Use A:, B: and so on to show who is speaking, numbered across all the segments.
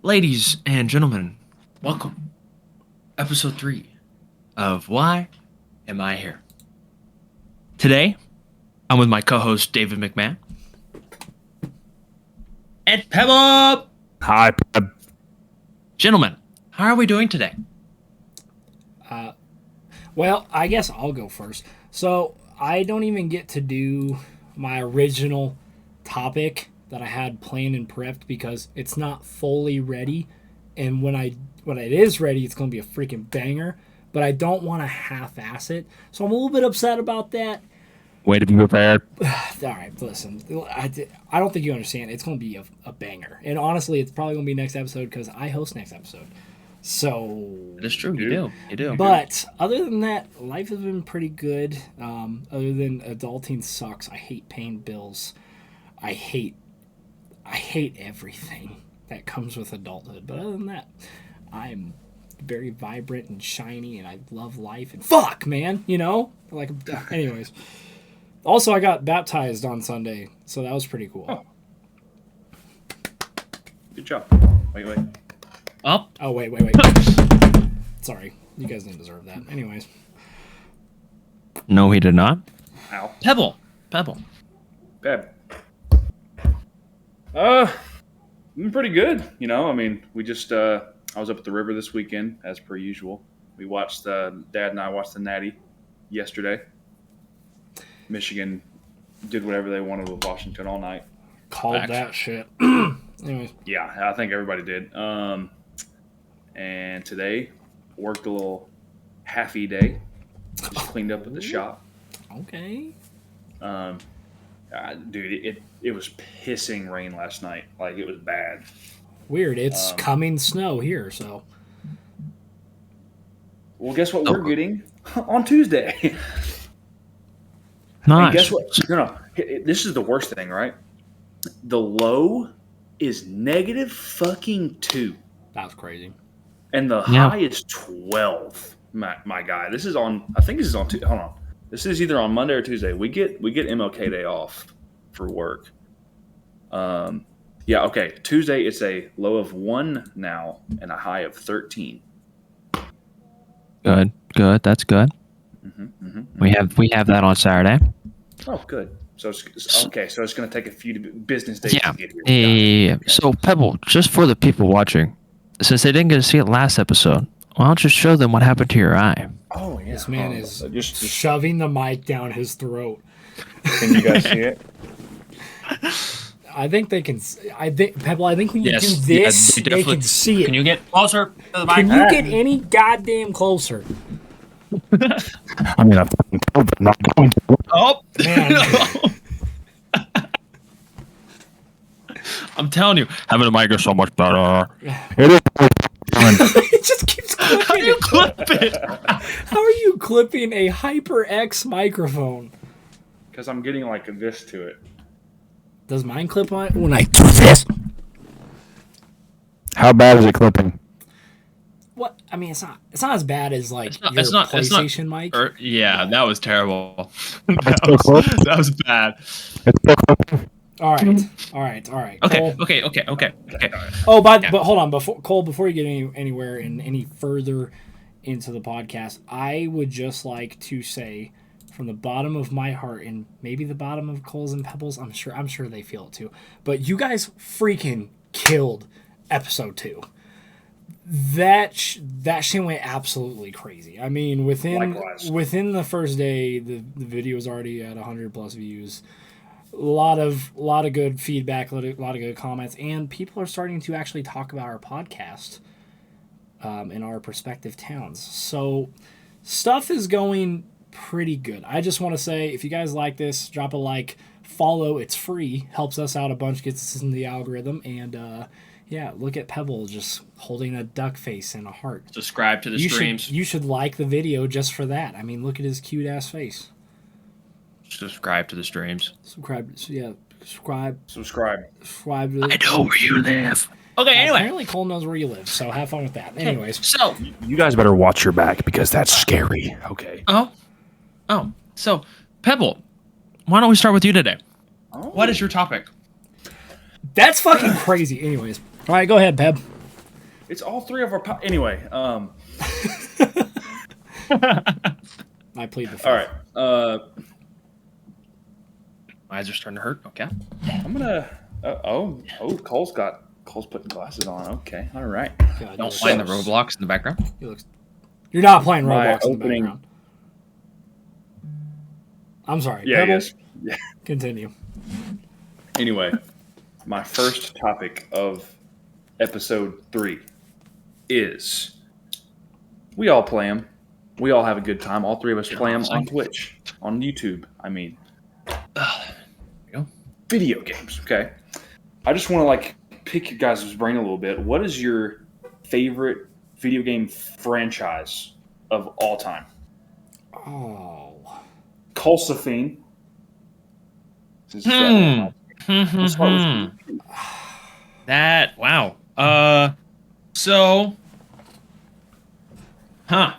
A: Ladies and gentlemen, welcome. Episode 3 of Why Am I Here? Today, I'm with my co-host David McMahon. And Pebble!
B: Hi, Peb.
A: Gentlemen, how are we doing today?
C: Well, I guess I'll go first. So, I don't even get to do my original topic that I had planned and prepped because it's not fully ready. And when it is ready, it's going to be a freaking banger. But I don't want to half-ass it. So I'm a little bit upset about that.
B: Way to be prepared.
C: All right, listen. I don't think you understand. It's going to be a banger. And honestly, it's probably going to be next episode because I host next episode. So
A: That's true, you do.
C: But other than that, life has been pretty good. Other than adulting sucks. I hate paying bills. I hate everything that comes with adulthood. But other than that, I'm very vibrant and shiny, and I love life. And fuck, man, anyways. Also, I got baptized on Sunday, so that was pretty cool.
B: Oh.
D: Good job. Wait.
C: Oh, wait. Sorry, you guys didn't deserve that. Anyways.
A: No, he did not.
D: Ow.
A: Pebble.
D: Bad. Been pretty good. We just I was up at the river this weekend as per usual. We watched Dad and I watched the Natty yesterday. Michigan did whatever they wanted with Washington all night.
C: Called
A: Facts.
C: that shit. Anyways.
D: Yeah, I think everybody did. And today worked a little half-y day. Just cleaned up at the shop.
C: Okay.
D: Dude, it was pissing rain last night. Like, it was bad.
C: Weird. It's coming snow here, so.
D: Well, guess what we're getting on Tuesday?
A: Nice.
D: And guess what? No. This is the worst thing, right? The low is negative fucking 2.
C: That's crazy.
D: And the high is 12. My guy. This is on, I think this is on, hold on. This is either on Monday or Tuesday. We get MLK Day off for work. Yeah, okay. Tuesday, it's a low of 1 now and a high of 13.
A: Good. That's good. We have that on Saturday.
D: Oh, good. So it's okay. So it's going to take a few business days to get here.
A: Yeah. So Pebble, just for the people watching, since they didn't get to see it last episode, why don't you show them what happened to your eye?
D: Oh, yeah.
C: This man is
D: just
C: shoving the mic down his throat.
D: Can you guys see it?
C: I think they can. Pebble, I think when you
A: Yes,
C: do this,
A: yeah,
C: they can see it.
A: Can you get closer to the mic?
C: Can you get any goddamn closer?
B: I mean, I'm not going to.
A: Oh,
C: Man.
A: I'm telling you, having a mic is so much better.
B: It is.
C: It just keeps clipping.
A: How do you clip it?
C: How are you clipping a HyperX microphone?
D: Because I'm getting like this to it.
C: Does mine clip on it when I do this?
B: How bad is it clipping?
C: What? I mean, it's not as bad as like
A: It's not-
C: your
A: it's not-
C: PlayStation mic.
A: Yeah, that was terrible.
B: It's still clipping?
A: that was bad.
B: It's still clipping?
C: All right.
A: Okay.
C: Cole. Oh, but hold on, before you get anywhere and any further into the podcast, I would just like to say, from the bottom of my heart and maybe the bottom of Coles and Pebbles, I'm sure they feel it too. But you guys freaking killed episode 2. That shit went absolutely crazy. I mean, within the first day, the video was already at 100+ views. A lot of good feedback, a lot of good comments, and people are starting to actually talk about our podcast in our respective towns. So stuff is going pretty good. I just want to say, if you guys like this, drop a like, follow. It's free, helps us out a bunch, gets us in the algorithm, and look at Pebble just holding a duck face and a heart.
A: Subscribe to the streams.
C: You should like the video just for that. I mean, look at his cute ass face.
A: Subscribe to the streams.
C: Subscribe.
D: Subscribe.
C: To the,
A: I know where you live. Okay, anyway.
C: Apparently Cole knows where you live, so have fun with that. Anyways.
A: So,
B: You guys better watch your back because that's scary. Okay.
A: so Pebble, why don't we start with you today?
D: Oh.
A: What is your topic?
C: That's fucking crazy. Anyways. All right, go ahead, Peb.
D: It's all three of our. Anyway.
C: I plead the fifth.
D: All right.
A: My eyes are starting to hurt. Okay.
D: I'm gonna. Cole's putting glasses on. Okay. All right.
C: God,
A: Don't find the Roblox in the background.
C: You're not playing
D: My
C: Roblox in the
D: opening-
C: background. I'm sorry.
D: Yeah.
C: Pebble,
D: Yes. Yeah.
C: continue.
D: Anyway, my first topic of episode 3 is we all play them. We all have a good time. All three of us play them on Twitch, on YouTube. I mean, video games. Okay. I just want to pick your guys' brain a little bit. What is your favorite video game franchise of all time?
C: Oh.
D: Colsafine.
A: That wow. So, I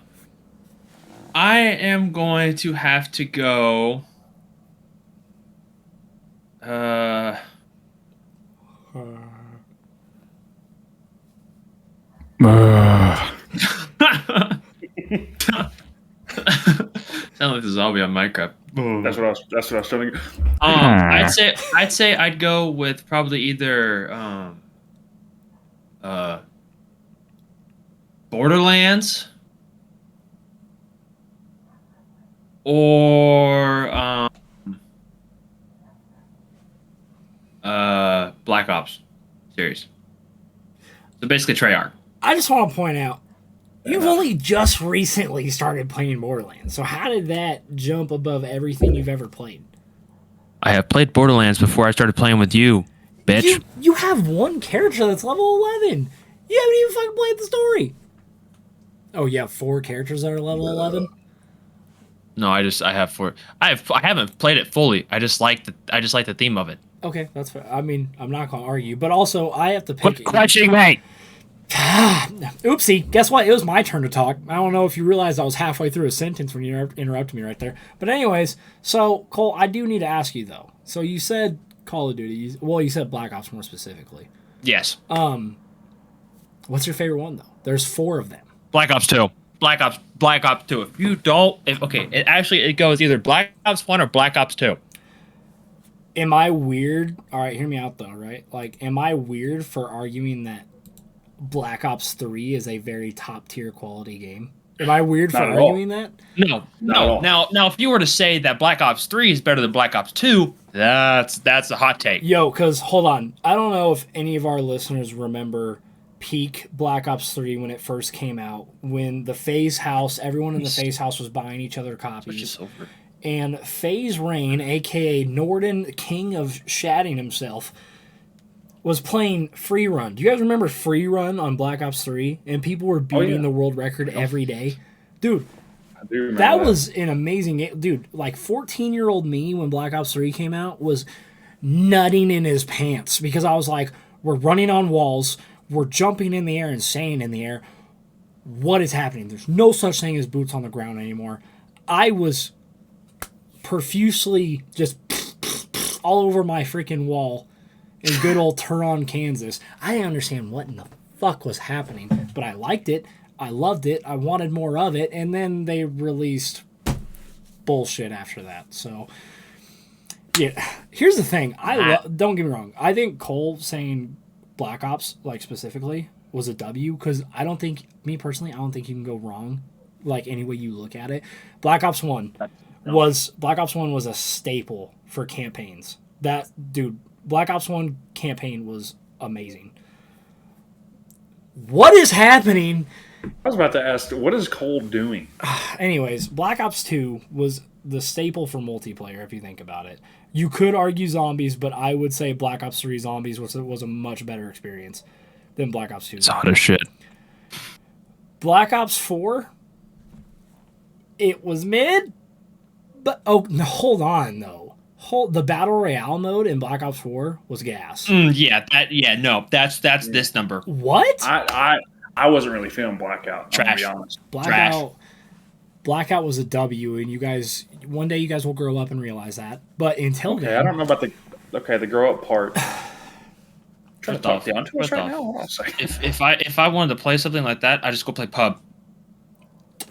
A: am going to have to go. Sound like the zombie on Minecraft.
D: That's what I was trying to.
A: I'd say I'd go with probably either Borderlands or Black Ops series. So basically Treyarch.
C: I just want to point out, you've only just recently started playing Borderlands. So how did that jump above everything you've ever played?
A: I have played Borderlands before I started playing with you, bitch.
C: You have one character that's level 11. You haven't even fucking played the story. Oh, you have 4 characters that are level 11?
A: No, I have 4. I haven't played it fully. I just like the theme of it.
C: Okay, that's fair. I mean, I'm not going to argue. But also, I have to pick...
B: Quit questioning me.
C: Oopsie. Guess what? It was my turn to talk. I don't know if you realized I was halfway through a sentence when you interrupted me right there. But anyways, so, Cole, I do need to ask you, though. So you said Call of Duty. Well, you said Black Ops more specifically.
A: Yes.
C: What's your favorite one, though? There's 4 of them.
A: Black Ops 2. Black Ops 2. If you don't... it goes either Black Ops 1 or Black Ops 2.
C: Am I weird? All right, hear me out, though, right? Am I weird for arguing that Black Ops 3 is a very top-tier quality game? Am I weird for arguing that?
A: No. Now, if you were to say that Black Ops 3 is better than Black Ops 2, that's a hot take.
C: Yo, because, hold on. I don't know if any of our listeners remember peak Black Ops 3 when it first came out, when the FaZe house, everyone in the FaZe house was buying each other copies. And FaZe Rain, a.k.a. Norden, king of shatting himself, was playing Free Run. Do you guys remember Free Run on Black Ops 3? And people were beating the world record every day. Dude, that was an amazing game. Dude, 14-year-old me when Black Ops 3 came out was nutting in his pants because I was like, we're running on walls, we're jumping in the air and staying in the air. What is happening? There's no such thing as boots on the ground anymore. I was profusely just all over my freaking wall in good old Turon, Kansas. I didn't understand what in the fuck was happening, but I liked it. I loved it. I wanted more of it, and then they released bullshit after that. So, yeah. Here's the thing. Don't get me wrong. I think Cole saying Black Ops, specifically, was a W, because me personally, I don't think you can go wrong, any way you look at it. Black Ops 1 was a staple for campaigns. Black Ops 1 campaign was amazing. What is happening?
D: I was about to ask, what is Cole doing?
C: Anyways, Black Ops 2 was the staple for multiplayer, if you think about it. You could argue zombies, but I would say Black Ops 3 zombies was a much better experience than Black Ops 2.
B: It's hot as shit.
C: Black Ops 4, it was mid, but hold on, though. The Battle Royale mode in Black Ops 4 was gas.
A: That's this number.
C: What?
D: I wasn't really feeling Blackout.
A: Trash.
D: To be honest.
C: Blackout was a W, and one day you guys will grow up and realize that. But until then,
D: I don't know about the grow up part. Trying to talk down to us right now. Hold on a second.
A: If I wanted to play something like that, I just go play pub.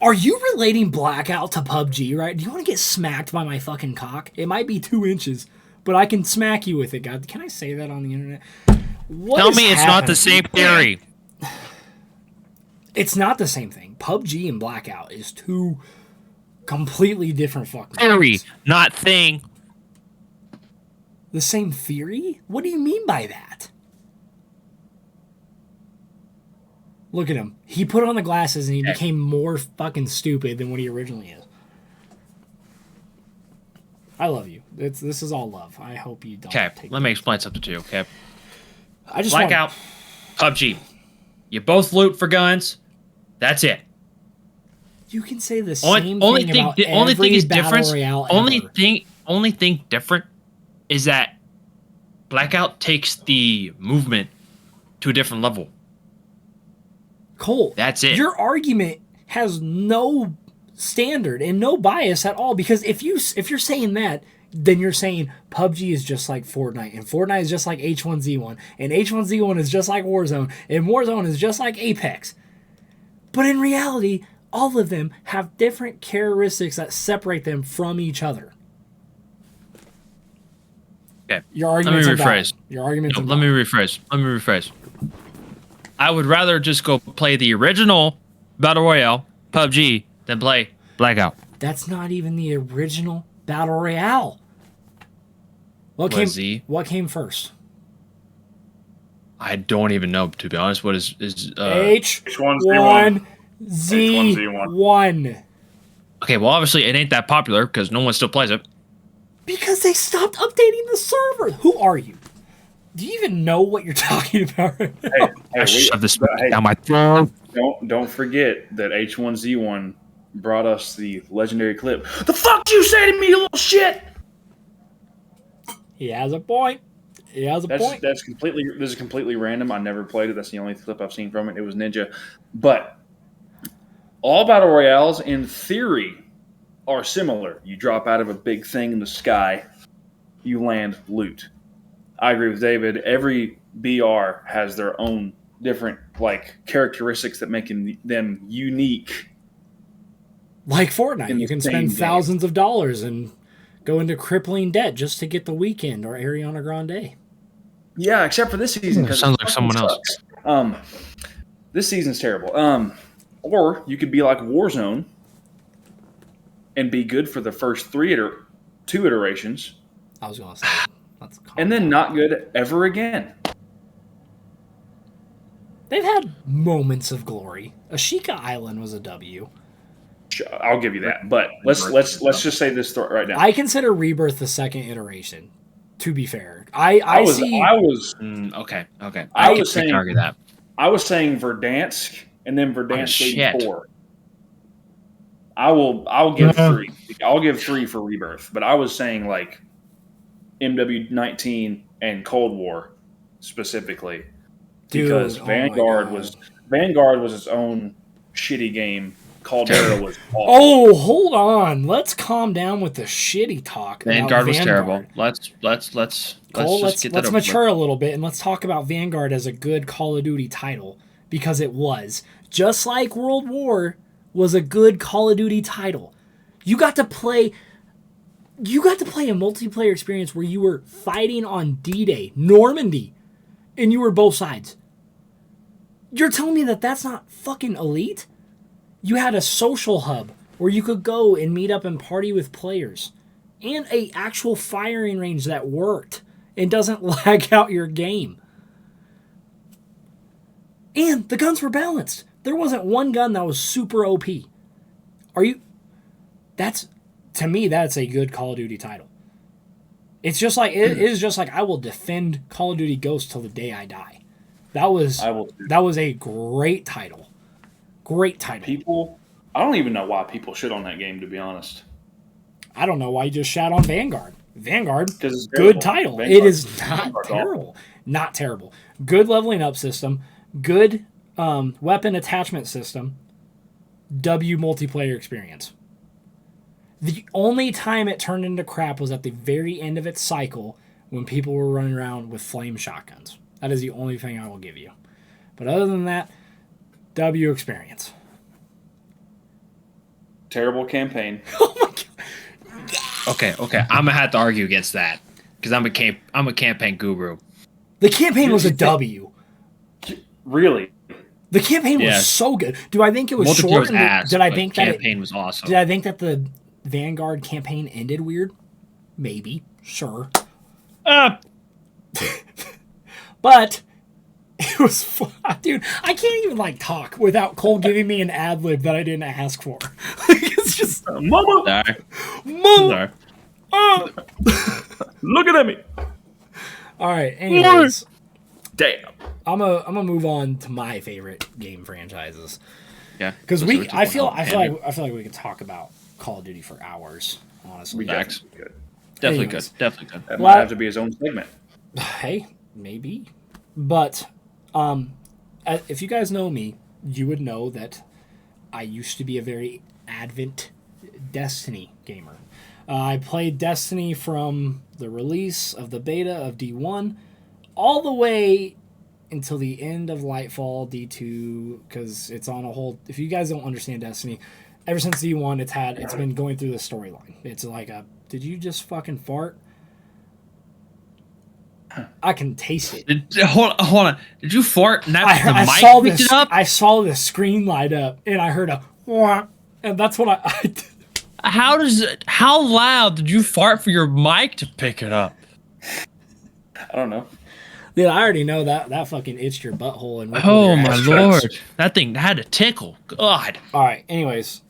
C: Are you relating Blackout to PUBG, right? Do you want to get smacked by my fucking cock? It might be 2 inches, but I can smack you with it, God. Can I say that on the internet?
A: Tell me it's not the same theory.
C: It's not the same thing. PUBG and Blackout is 2 completely different fucking
A: theory,
C: things.
A: not thing.
C: The same theory? What do you mean by that? Look at him. He put on the glasses and he became more fucking stupid than what he originally is. I love you. This is all love. I hope you don't.
A: Okay, let me explain something to you, okay?
C: I just
A: Blackout, PUBG. You both loot for guns. That's it.
C: You can say the same thing about
A: the only thing is
C: battle
A: different.
C: royale
A: Only
C: ever.
A: thing different is that Blackout takes the movement to a different level.
C: Cole,
A: that's it.
C: Your argument has no standard and no bias at all, because if you're saying that, then you're saying PUBG is just like Fortnite, and Fortnite is just like H1Z1, and H1Z1 is just like Warzone, and Warzone is just like Apex. But in reality, all of them have different characteristics that separate them from each other.
A: Okay.
C: Your argument's
A: Let me rephrase.
C: Your argument's
A: Let me rephrase. I would rather just go play the original Battle Royale, PUBG, than play Blackout.
C: That's not even the original Battle Royale. What came first?
A: I don't even know, to be honest. What is
C: H1Z1.
A: Okay, well, obviously it ain't that popular because no one still plays it.
C: Because they stopped updating the server. Who are you? Do you even know what you're talking about right now?
A: I shove this down my throat.
D: Don't forget that H1Z1 brought us the legendary clip. The fuck you say to me, you little shit?
C: He has a point. Point.
D: This is completely random. I never played it. That's the only clip I've seen from it. It was Ninja. But all battle royales, in theory, are similar. You drop out of a big thing in the sky, you land loot. I agree with David. Every BR has their own different characteristics that make them unique.
C: Like Fortnite, you can spend thousands of dollars and go into crippling debt just to get the Weekend or Ariana Grande.
D: Yeah, except for this season.
A: Sounds like someone else.
D: This season's terrible. Or you could be like Warzone and be good for the first 2 iterations.
C: I was going to say.
D: And then not good ever again.
C: They've had moments of glory. Ashika Island was a W.
D: I'll give you that, but let's just say this right now.
C: I consider Rebirth the second iteration. To be fair,
A: okay.
D: I was saying
A: argue that.
D: I was saying Verdansk and then Verdansk 84. I'll give 3. I'll give 3 for Rebirth, but I was saying MW19 and Cold War specifically, because Vanguard was its own shitty game. Caldera was awful.
C: Oh, hold on. Let's calm down with the shitty talk.
A: Vanguard was terrible. Let's
C: mature a little bit and let's talk about Vanguard as a good Call of Duty title, because it was. Just like World War was a good Call of Duty title. You got to play a multiplayer experience where you were fighting on D-Day, Normandy, and you were both sides. You're telling me that that's not fucking elite? You had a social hub where you could go and meet up and party with players, and a actual firing range that worked and doesn't lag out your game. And the guns were balanced. There wasn't one gun that was super OP. To me, that's a good Call of Duty title. It is just like I will defend Call of Duty Ghosts till the day I die. That was a great title. Great title.
D: I don't even know why people shit on that game, to be honest.
C: I don't know why you just shat on Vanguard. Vanguard,
D: good
C: title.
D: Vanguard,
C: it is not terrible. Not terrible. Good leveling up system. Good weapon attachment system. W multiplayer experience. The only time it turned into crap was at the very end of its cycle when people were running around with flame shotguns. That is the only thing I will give you. But other than that, W experience.
D: Terrible campaign.
C: Oh my god.
A: Okay. I'm gonna have to argue against that because I'm a campaign guru.
C: The campaign was a W.
D: Really?
C: The campaign was
A: Yes.
C: so good. Do I think it was
A: Multiplayer
C: short?
A: was ass,
C: Did I
A: but
C: think that
A: campaign was awesome?
C: Did I think that the Vanguard campaign ended weird? Maybe. Sure. But it was fun. Dude, I can't even like talk without Cole giving me an ad lib that I didn't ask for. It's just
D: Mama!
A: Sorry.
C: Mom.
A: Sorry.
D: Looking at me.
C: All right. Anyways,
D: Damn.
C: I'm gonna move on to my favorite game franchises
A: Yeah.
C: because
A: So
C: I feel like we could talk about Call of Duty for hours. Honestly,
A: Facts.
D: Good.
A: Definitely
C: Anyways.
A: good. Definitely good.
D: That
C: Well-
D: might have to be his own segment.
C: Hey, maybe. But if you guys know me, you would know that I used to be a very avid Destiny gamer. I played Destiny from the release of the beta of D1 all the way until the end of Lightfall D2 because it's on a whole. If you guys don't understand Destiny, ever since D1 it's been going through the storyline. It's like a did you just fucking fart? I can taste it.
A: Hold on. Did you fart? And that's the
C: I
A: mic
C: saw
A: picked
C: this.
A: it up?
C: I saw the screen light up, and I heard a wah, and that's what I
A: How loud did you fart for your mic to pick it up?
D: I don't know.
C: Dude, I already know that fucking itched your butthole and wrinkled
A: Oh
C: your
A: my
C: ass.
A: lord. That thing had to tickle. God.
C: All right. Anyways,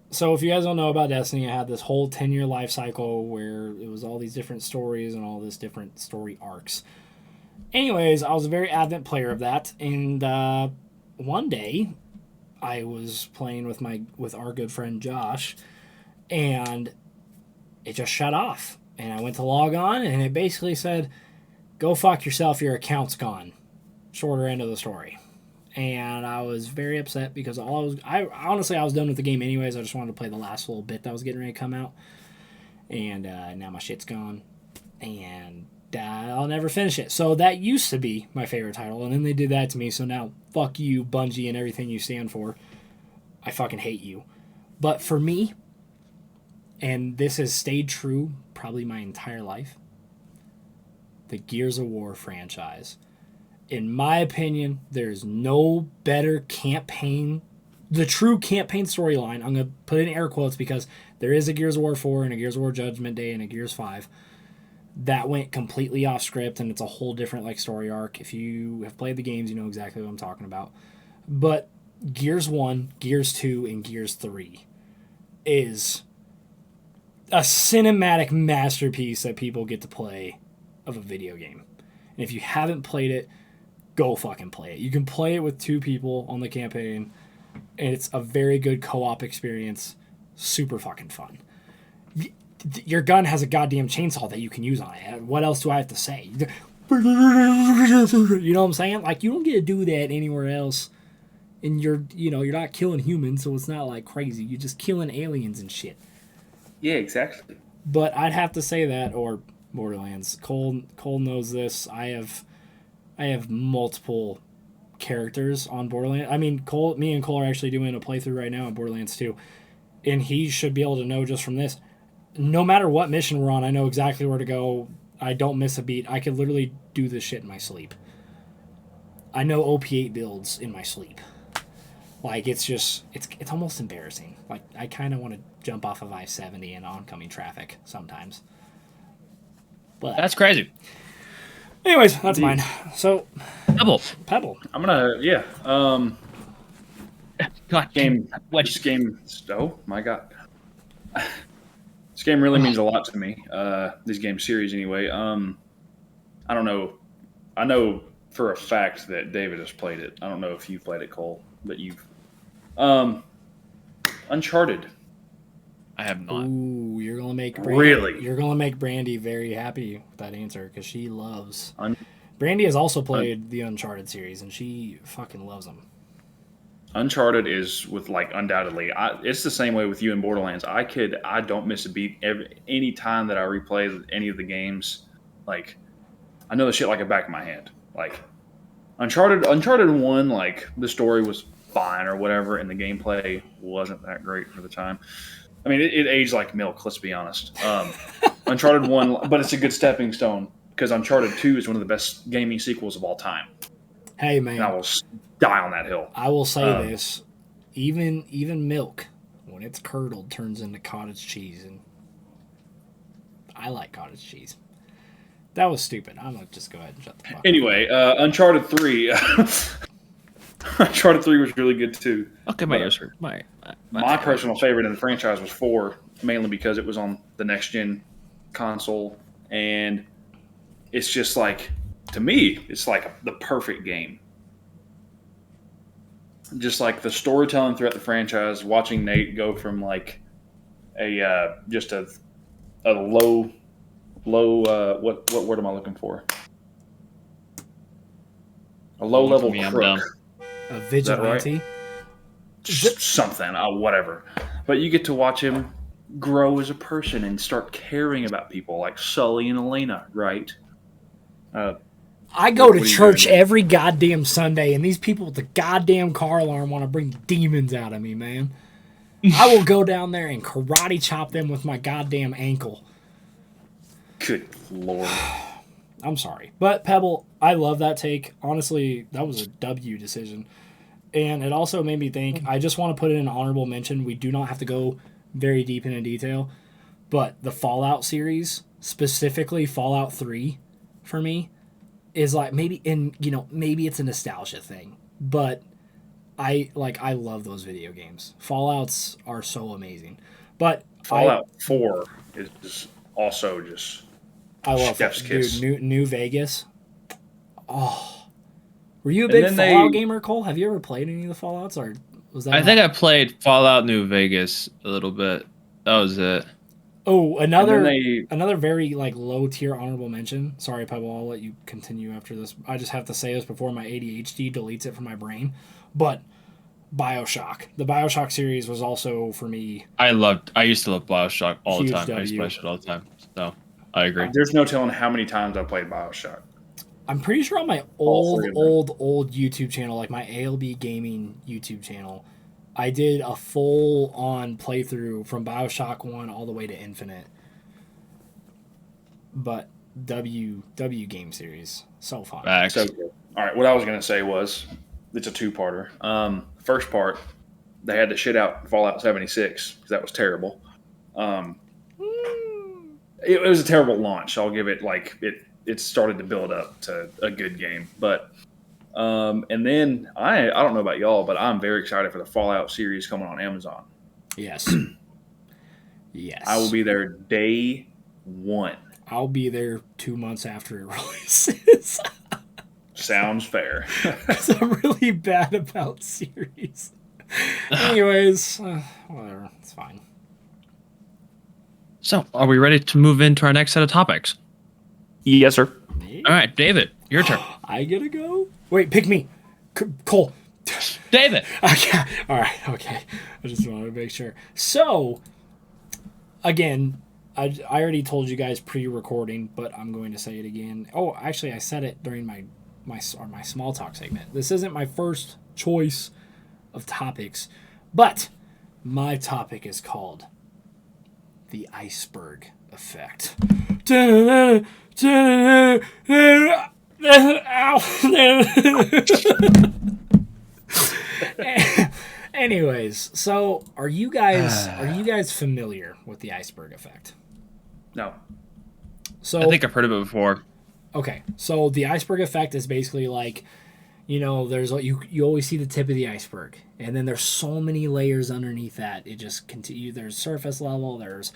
C: so if you guys don't know about Destiny, I had this whole 10-year life cycle where it was all these different stories and all this different story arcs. Anyways, I was a very avid player of that, and one day I was playing with our good friend Josh, and it just shut off. And I went to log on, and it basically said, "Go fuck yourself. Your account's gone." Shorter end of the story. And I was very upset because I honestly was done with the game anyways. I just wanted to play the last little bit that was getting ready to come out, and now my shit's gone, and I'll never finish it. So that used to be my favorite title, and then they did that to me. So now, fuck you, Bungie, and everything you stand for. I fucking hate you. But for me, and this has stayed true probably my entire life, the Gears of War franchise. In my opinion, there's no better campaign, the true campaign storyline. I'm going to put it in air quotes because there is a Gears of War 4 and a Gears of War Judgment Day and a Gears 5. That went completely off script, and it's a whole different like story arc. If you have played the games, you know exactly what I'm talking about. But Gears 1, Gears 2, and Gears 3 is a cinematic masterpiece that people get to play of a video game. And if you haven't played it, go fucking play it. You can play it with 2 people on the campaign, and it's a very good co-op experience. Super fucking fun. Your gun has a goddamn chainsaw that you can use on it. What else do I have to say? You know what I'm saying? Like, you don't get to do that anywhere else. And you're not killing humans, so it's not like crazy. You're just killing aliens and shit.
D: Yeah, exactly.
C: But I'd have to say that, or Borderlands. Cole knows this. I have multiple characters on Borderlands. I mean, me and Cole are actually doing a playthrough right now on Borderlands 2. And he should be able to know just from this. No matter what mission we're on, I know exactly where to go. I don't miss a beat. I could literally do this shit in my sleep. I know OP8 builds in my sleep. Like, it's almost embarrassing. Like, I kind of want to jump off of I-70 in oncoming traffic sometimes. But
A: That's crazy.
C: anyways, that's mine. So, Pebble.
D: I'm gonna
A: God,
D: game.
A: What?
D: This game. Oh my god. This game really means a lot to me. This game series anyway. I don't know. I know for a fact that David has played it. I don't know if you've played it, Cole, but you've. Uncharted.
A: I have not.
C: Ooh, you're gonna make
D: Really?
C: You're gonna make Brandy very happy with that answer because she loves.
D: Un-
C: Brandy has also played the Uncharted series and she fucking loves them.
D: Uncharted is with like undoubtedly. It's the same way with you in Borderlands. I don't miss a beat any time that I replay any of the games. Like, I know the shit like the back of my hand. Like, Uncharted 1, like the story was fine or whatever, and the gameplay wasn't that great for the time. I mean, it aged like milk. Let's be honest. Uncharted 1, but it's a good stepping stone because Uncharted 2 is one of the best gaming sequels of all time.
C: Hey man,
D: And I will die on that hill.
C: I will say this: even milk, when it's curdled, turns into cottage cheese, and I like cottage cheese. That was stupid. I'm gonna just go ahead and shut the fuck up.
D: Anyway, Uncharted 3. Uncharted 3 was really good too.
A: Okay, my
D: personal favorite in the franchise was 4, mainly because it was on the next gen console, and it's just like, to me, it's like the perfect game. Just like the storytelling throughout the franchise, watching Nate go from like a just a low what word am I looking for? A low level crook.
C: A vigilante.
D: Something, whatever. But you get to watch him grow as a person and start caring about people like Sully and Elena, right?
C: I go to church every goddamn Sunday, and these people with the goddamn car alarm want to bring demons out of me, man. I will go down there and karate chop them with my goddamn ankle.
D: Good Lord.
C: I'm sorry. But, Pebble, I love that take. Honestly, that was a W decision. And it also made me think, I just want to put it in an honorable mention. We do not have to go very deep into detail. But the Fallout series, specifically Fallout 3, for me, is like maybe it's a nostalgia thing. But I love those video games. Fallouts are so amazing. But
D: Fallout 4 is also just
C: I love
D: chef's kiss.
C: Dude, New Vegas. Oh, were you a big Fallout gamer, Cole? Have you ever played any of the Fallouts, or was that?
A: I think I played Fallout New Vegas a little bit. That was it.
C: Oh, another very like low tier honorable mention. Sorry, Pebble, I'll let you continue after this. I just have to say this before my ADHD deletes it from my brain. But BioShock. The BioShock series was also for me.
A: I used to love BioShock all the time. I used to play it all the time. So I agree.
D: There's no telling how many times I played BioShock.
C: I'm pretty sure on my old YouTube channel, like my ALB Gaming YouTube channel, I did a full-on playthrough from BioShock 1 all the way to Infinite. But W game series, so fun.
D: So good. All right, what I was going to say was, it's a two-parter. First part, they had to shit out Fallout 76, because that was terrible. It was a terrible launch. I'll give it, it started to build up to a good game. But and then I don't know about y'all, but I'm very excited for the Fallout series coming on Amazon.
C: Yes. Yes.
D: I will be there day one.
C: I'll be there 2 months after it releases.
D: Sounds fair.
C: Because I'm really bad about series. Anyways, whatever. It's fine.
A: So, are we ready to move into our next set of topics?
D: Yes, sir.
A: All right, David, your turn.
C: I get to go? Wait, pick me. Cole.
A: David.
C: Okay. All right. Okay. I just wanted to make sure. So, again, I already told you guys pre-recording, but I'm going to say it again. Oh, actually, I said it during my small talk segment. This isn't my first choice of topics, but my topic is called the iceberg effect. Anyways, so are you guys familiar with the iceberg effect?
D: No.
A: I think I've heard of it before.
C: Okay, so the iceberg effect is basically like, there's you always see the tip of the iceberg, and then there's so many layers underneath that. It just continues. There's surface level. There's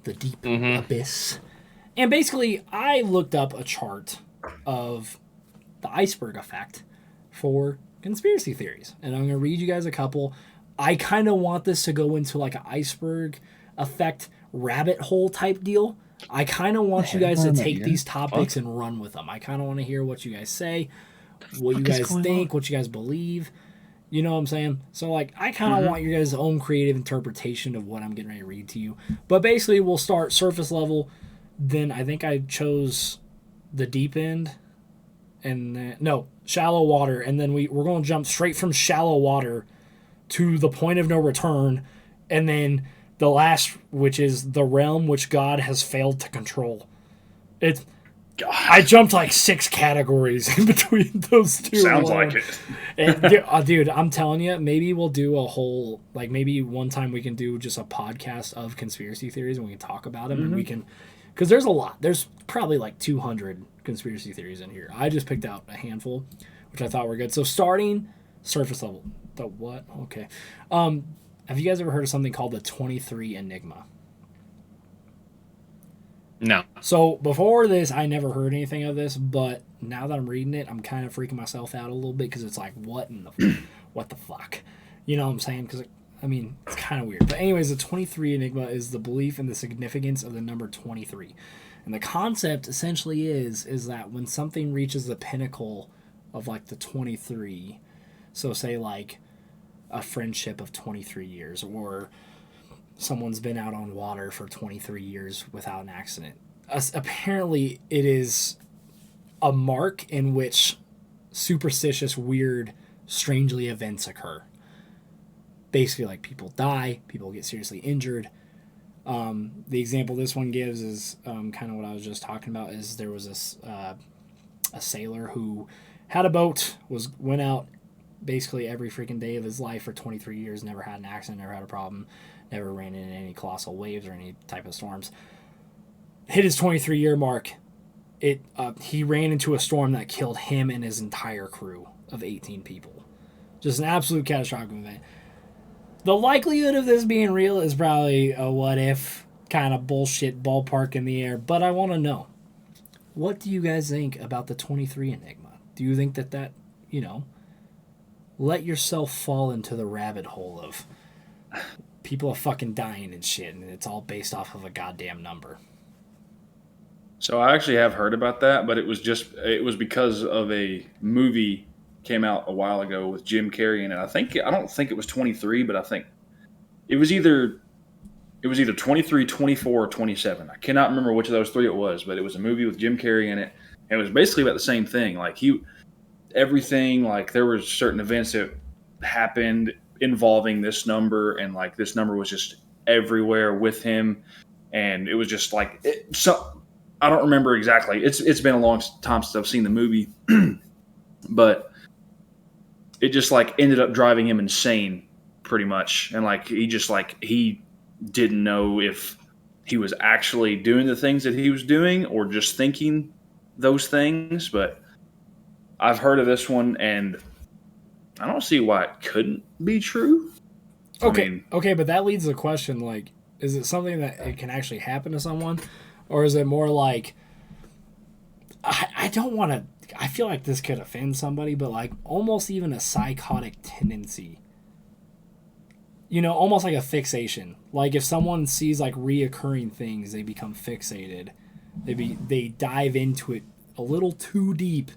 C: the deep abyss. And basically, I looked up a chart of the iceberg effect for conspiracy theories. And I'm going to read you guys a couple. I kind of want this to go into like an iceberg effect rabbit hole type deal. I kind of want you guys to take these topics and run with them. I kind of want to hear what you guys say, what you guys think, what you guys believe. You know what I'm saying? So, like, I kind of want your guys' own creative interpretation of what I'm getting ready to read to you. But basically, we'll start surface level. Then I think I chose the deep end. and then, no, shallow water, and then we're going to jump straight from shallow water to the point of no return, and then the last, which is the realm which God has failed to control. It's I jumped like 6 categories in between those two.
D: Sounds
C: alone.
D: like it.
C: Dude, I'm telling you, maybe we'll do a whole, like, maybe one time we can do just a podcast of conspiracy theories and we can talk about them and we can, because there's a lot. There's probably like 200 conspiracy theories in here. I just picked out a handful, which I thought were good. So starting surface level. The what? Okay. Have you guys ever heard of something called the 23 Enigma?
A: No.
C: So before this, I never heard anything of this, but now that I'm reading it, I'm kind of freaking myself out a little bit because it's like, what the fuck? You know what I'm saying? Because, I mean, it's kind of weird. But anyways, the 23 Enigma is the belief in the significance of the number 23. And the concept essentially is that when something reaches the pinnacle of like the 23, so say like a friendship of 23 years or someone's been out on water for 23 years without an accident. Apparently, it is a mark in which superstitious, weird, strangely events occur. Basically, like people die, people get seriously injured. The example this one gives is kind of what I was just talking about. Is there was a sailor who had a boat, went out basically every freaking day of his life for 23 years, never had an accident, never had a problem. Never ran into any colossal waves or any type of storms. Hit his 23-year mark. He ran into a storm that killed him and his entire crew of 18 people. Just an absolute catastrophic event. The likelihood of this being real is probably a what-if kind of bullshit ballpark in the air, but I want to know. What do you guys think about the 23 Enigma? Do you think that, let yourself fall into the rabbit hole of people are fucking dying and shit, and it's all based off of a goddamn number?
D: So I actually have heard about that, but it was because of a movie came out a while ago with Jim Carrey in it. I don't think it was 23, but I think it was either 23, 24, or 27. I cannot remember which of those three it was, but it was a movie with Jim Carrey in it. And it was basically about the same thing. Like everything, like there were certain events that happened involving this number, and like this number was just everywhere with him, and it was just like I don't remember exactly. It's been a long time since I've seen the movie, but it just like ended up driving him insane, pretty much, and like he didn't know if he was actually doing the things that he was doing or just thinking those things. But I've heard of this one, and I don't see why it couldn't be true.
C: Okay, but that leads to the question, like, is it something that it can actually happen to someone? Or is it more like, I don't want to, I feel like this could offend somebody, but like almost even a psychotic tendency. Almost like a fixation. Like if someone sees like reoccurring things, they become fixated. They dive into it a little too deep,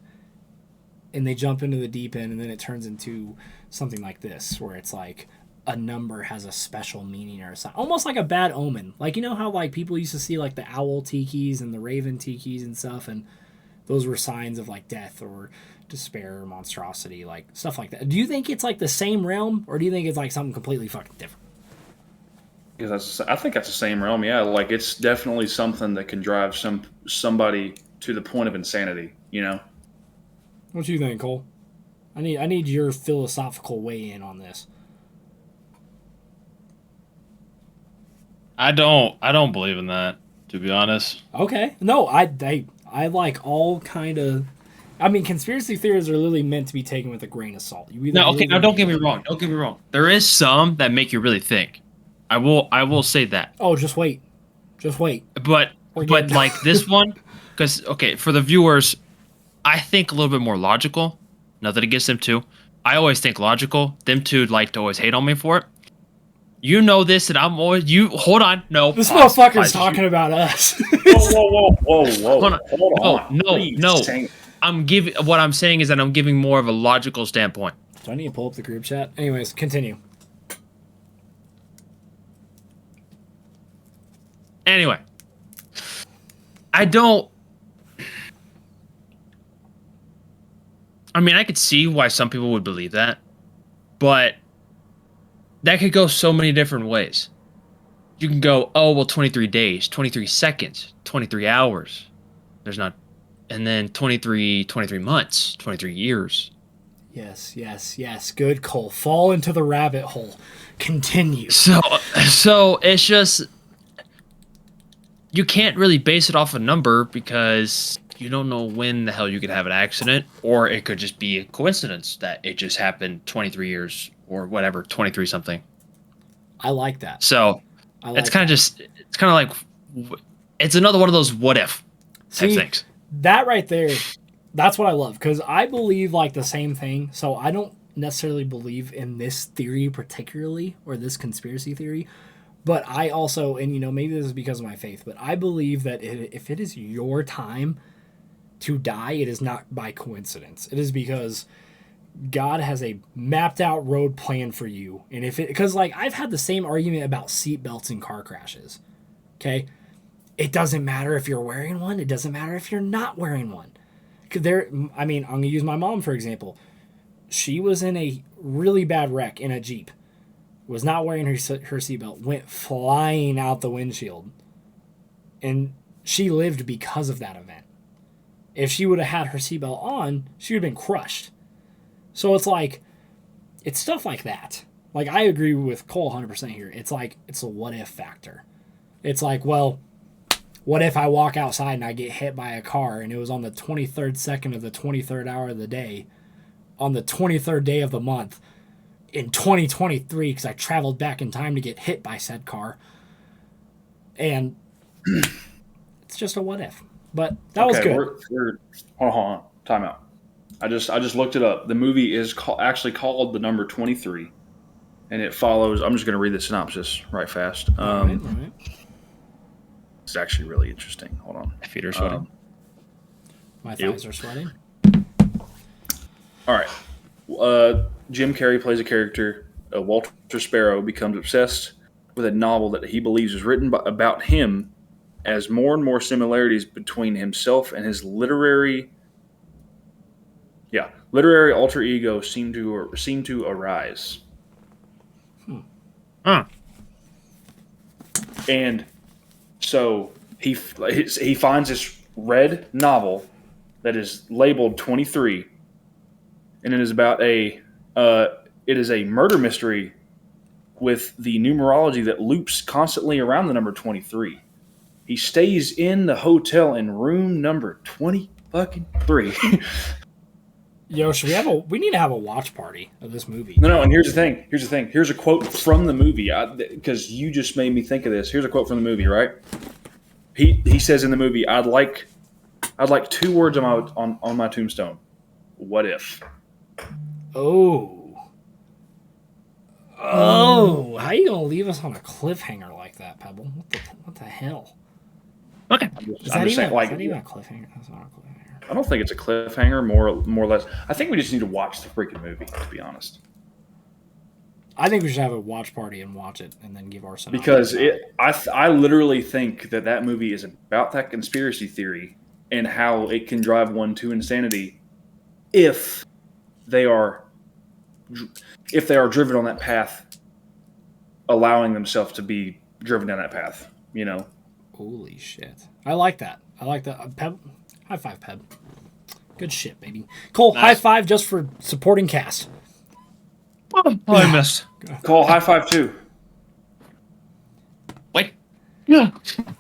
C: and they jump into the deep end, and then it turns into something like this, where it's like a number has a special meaning or something. Almost like a bad omen. Like, how like people used to see like the owl tikis and the raven tikis and stuff, and those were signs of like death or despair or monstrosity, like stuff like that. Do you think it's like the same realm, or do you think it's like something completely fucking different?
D: Because I think that's the same realm, yeah. Like it's definitely something that can drive somebody to the point of insanity,
C: What do you think, Cole? I need your philosophical weigh in on this.
A: I don't believe in that, to be honest.
C: Okay. No, I like all kind of. I mean, conspiracy theories are literally meant to be taken with a grain of salt.
A: Now don't get me wrong. Don't get me wrong. There is some that make you really think. I will say that.
C: Oh, just wait.
A: But like this one, because for the viewers, I think a little bit more logical. Nothing against them too. I always think logical. Them two like to always hate on me for it. You know this, and I'm always hold on. No,
C: this motherfucker's talking about us.
D: Whoa! Hold on.
A: No. What I'm saying is that I'm giving more of a logical standpoint.
C: Do I need to pull up the group chat? Anyways, continue.
A: Anyway, I don't. I mean, I could see why some people would believe that, but that could go so many different ways. You can go, oh, well, 23 days, 23 seconds, 23 hours. There's not, and then 23 months, 23 years.
C: Yes. Good, Cole. Fall into the rabbit hole. Continue.
A: So it's just, you can't really base it off a number because you don't know when the hell you could have an accident, or it could just be a coincidence that it just happened 23 years or whatever, 23 something.
C: I like that.
A: So it's kind of like, it's another one of those what if type things.
C: That right there, that's what I love, because I believe like the same thing. So I don't necessarily believe in this theory particularly, or this conspiracy theory, but I also, and maybe this is because of my faith, but I believe that if it is your time to die, it is not by coincidence. It is because God has a mapped out road plan for you. And because like I've had the same argument about seatbelts in car crashes. Okay. It doesn't matter if you're wearing one. It doesn't matter if you're not wearing one. I'm going to use my mom, for example. She was in a really bad wreck in a Jeep, was not wearing her seatbelt, went flying out the windshield. And she lived because of that event. If she would have had her seatbelt on, she would have been crushed. So it's like, it's stuff like that. Like, I agree with Cole 100% here. It's like, it's a what if factor. It's like, well, what if I walk outside and I get hit by a car and it was on the 23rd second of the 23rd hour of the day, on the 23rd day of the month, in 2023, because I traveled back in time to get hit by said car. And it's just a what if. But that was good.
D: Hold on. Time out. I just looked it up. The movie is actually called The Number 23, and it follows. I'm just going to read the synopsis right fast.
C: All right.
D: It's actually really interesting. Hold on.
A: My feet are sweating.
C: My thighs are sweating.
D: All right. Jim Carrey plays a character. Walter Sparrow becomes obsessed with a novel that he believes is written about him, as more and more similarities between himself and his literary alter ego seem to arise. And so he finds this red novel that is labeled 23, and it is about a murder mystery with the numerology that loops constantly around the number 23. He stays in the hotel in room number 23.
C: Yo, we need to have a watch party of this movie.
D: No, and here's the thing. Here's a quote from the movie, because you just made me think of this. Here's a quote from the movie, right? He says in the movie, I'd like 2 words on my tombstone. What if?
C: Oh, how you gonna leave us on a cliffhanger like that, Pebble? What the hell?
A: Okay.
C: Is that even a cliffhanger? That's not a cliffhanger.
D: I don't think it's a cliffhanger, more or less. I think we just need to watch the freaking movie, to be honest.
C: I think we should have a watch party and watch it and then give our synopsis.
D: Because I literally think that movie is about that conspiracy theory and how it can drive one to insanity if they are driven on that path, allowing themselves to be driven down that path,
C: Holy shit. I like that. Peb, high five, Peb. Good shit, baby. Cole, nice. High five just for supporting cast.
A: Oh, I missed.
D: Cole, high five too.
A: Wait. Yeah.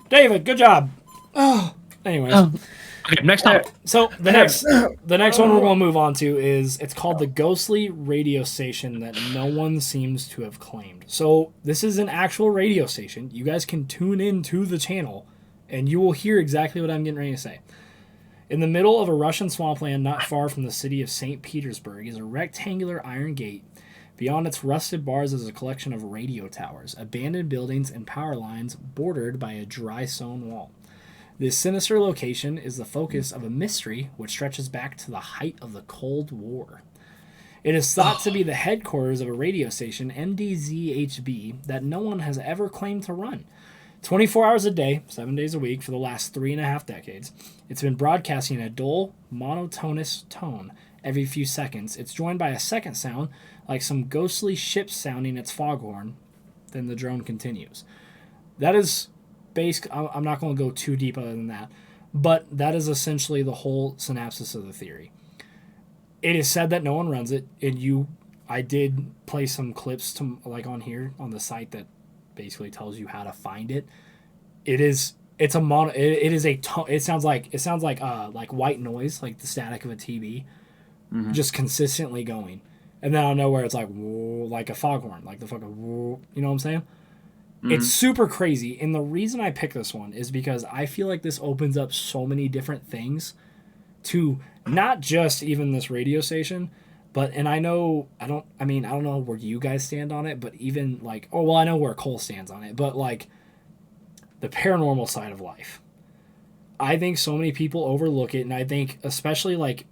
C: David, good job. Oh, anyways.
A: Okay, next topic.
C: So the next one we're going to move on to is, it's called the ghostly radio station that no one seems to have claimed. So this is an actual radio station. You guys can tune in to the channel and you will hear exactly what I'm getting ready to say. In the middle of a Russian swampland not far from the city of St. Petersburg is a rectangular iron gate. Beyond its rusted bars is a collection of radio towers, abandoned buildings, and power lines bordered by a dry stone wall. This sinister location is the focus of a mystery which stretches back to the height of the Cold War. It is thought to be the headquarters of a radio station, MDZHB, that no one has ever claimed to run. 24 hours a day, 7 days a week for the last 3.5 decades, it's been broadcasting a dull, monotonous tone every few seconds. It's joined by a second sound, like some ghostly ship sounding its foghorn. Then the drone continues. That is basic. I'm not going to go too deep other than that. But that is essentially the whole synopsis of the theory. It is said that no one runs it, and I did play some clips to like on here on the site that basically tells you how to find it. It sounds like white noise, like the static of a TV, just consistently going, and then out of nowhere it's like whoa, like a foghorn, like the fucking whoa, you know what I'm saying? It's super crazy, and the reason I picked this one is because I feel like this opens up so many different things to not just even this radio station, but I don't know where you guys stand on it, but even like I know where Cole stands on it, but like the paranormal side of life. I think so many people overlook it, and I think especially like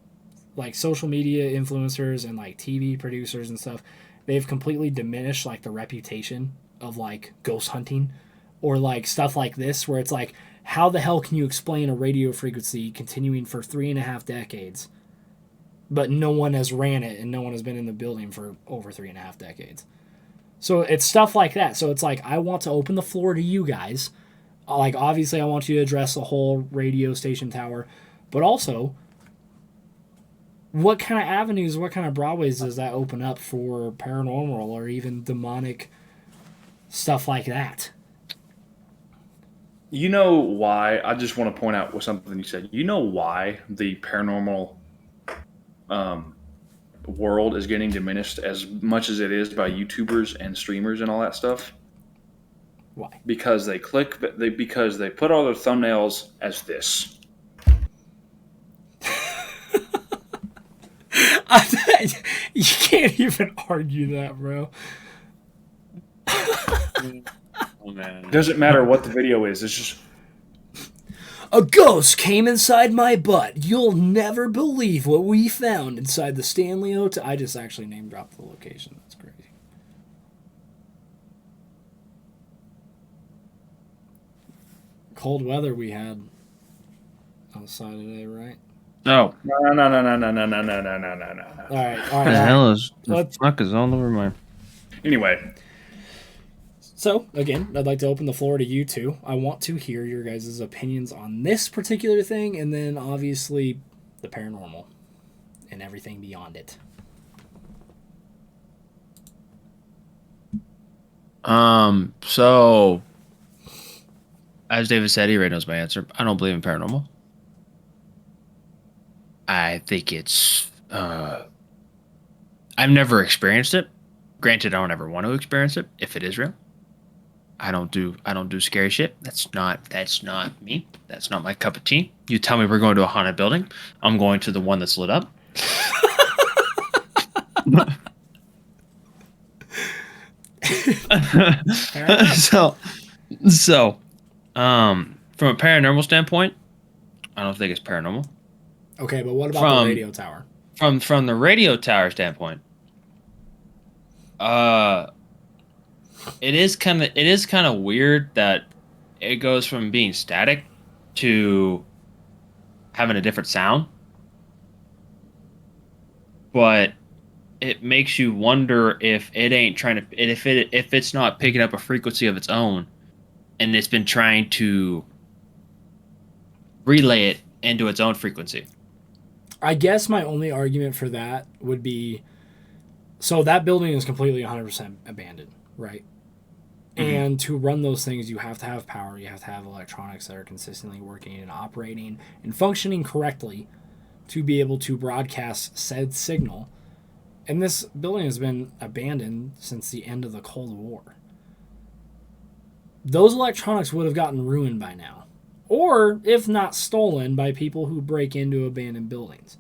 C: social media influencers and like TV producers and stuff, they've completely diminished like the reputation of like ghost hunting or like stuff like this where it's like, how the hell can you explain a radio frequency continuing for 3.5 decades, but no one has ran it and no one has been in the building for over 3.5 decades? So it's stuff like that. So it's like, I want to open the floor to you guys. Like, obviously I want you to address the whole radio station tower, but also what kind of avenues, what kind of broadways does that open up for paranormal or even demonic stuff like that?
D: You know why? I just want to point out something you said. You know why the paranormal world is getting diminished as much as it is by YouTubers and streamers and all that stuff?
C: Why?
D: Because they because they put all their thumbnails as this.
C: You can't even argue that, bro.
D: Oh, man. It doesn't matter what the video is. It's just
C: a ghost came inside my butt. You'll never believe what we found inside the Stanley Hotel. I just actually name dropped the location. That's crazy. Cold weather we had outside today, right?
A: No.
D: No.
C: All right.
B: The hell is the fuck is all over my...
D: Anyway.
C: So, again, I'd like to open the floor to you two. I want to hear your guys' opinions on this particular thing, and then, obviously, the paranormal and everything beyond it.
A: So, as David said, he already knows my answer. I don't believe in paranormal. I think it's... I've never experienced it. Granted, I don't ever want to experience it, if it is real. I don't do scary shit. That's not me. That's not my cup of tea. You tell me we're going to a haunted building, I'm going to the one that's lit up. So, from a paranormal standpoint, I don't think it's paranormal.
C: Okay, but what about the radio tower?
A: From the radio tower standpoint, it is kind of weird that it goes from being static to having a different sound, but it makes you wonder if it ain't trying to, if it's not picking up a frequency of its own, and it's been trying to relay it into its own frequency.
C: I guess my only argument for that would be, so that building is completely 100% abandoned, right? Mm-hmm. And to run those things, you have to have power. You have to have electronics that are consistently working and operating and functioning correctly to be able to broadcast said signal. And this building has been abandoned since the end of the Cold War. Those electronics would have gotten ruined by now. Or, if not stolen, by people who break into abandoned buildings.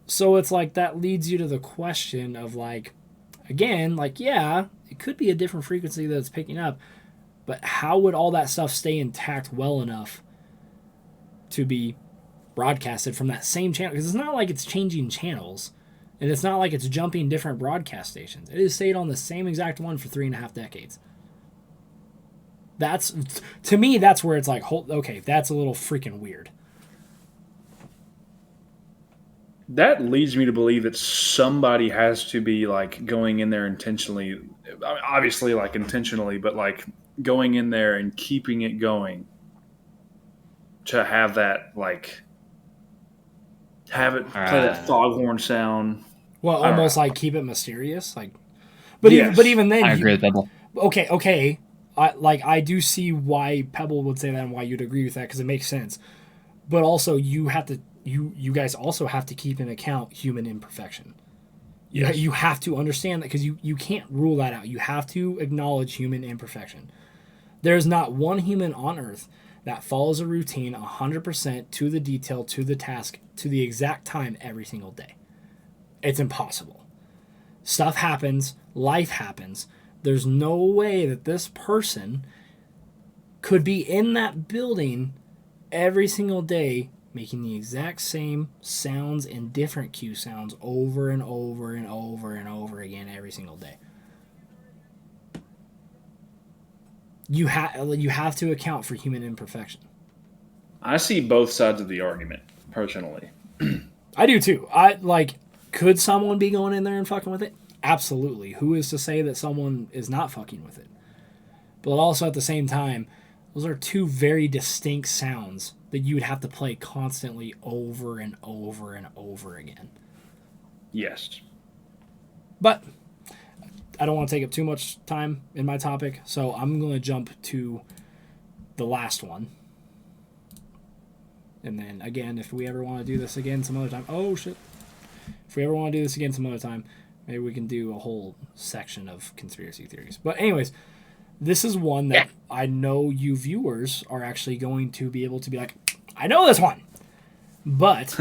C: So it's like that leads you to the question of like, again, like, yeah, it could be a different frequency that it's picking up, but how would all that stuff stay intact well enough to be broadcasted from that same channel? Because it's not like it's changing channels, and it's not like it's jumping different broadcast stations. It has stayed on the same exact one for 3.5 decades. That's, to me, that's where it's like, okay, that's a little freaking weird.
D: That leads me to believe that somebody has to be like going in there intentionally, obviously like intentionally, but like going in there and keeping it going to have that like have it play that foghorn sound.
C: Well,
D: I don't
C: almost
D: know.
C: like keep it mysterious, like. But
D: Yes,
C: even then,
A: I agree with Pebble.
C: okay. I do see why Pebble would say that and why you'd agree with that because it makes sense. But also, you guys also have to keep in account human imperfection.
D: yes,
C: You have to understand that because you can't rule that out. You have to acknowledge human imperfection. There's not one human on earth that follows a routine 100% to the detail, to the task, to the exact time every single day. It's impossible. Stuff happens, life happens. There's no way that this person could be in that building every single day making the exact same sounds and different cue sounds over and over and over and over again every single day. You have to account for human imperfection.
D: I see both sides of the argument personally.
C: I do too. Could someone be going in there and fucking with it? Absolutely. Who is to say that someone is not fucking with it? But also at the same time, those are two very distinct sounds that you would have to play constantly over and over and over again.
D: Yes,
C: But I don't want to take up too much time in my topic, so I'm going to jump to the last one. And then again, if we ever want to do this again some other time, oh shit. If we ever want to do this again some other time, maybe we can do a whole section of conspiracy theories. But anyways, this is one that I know you viewers are actually going to be able to be like, I know this one. But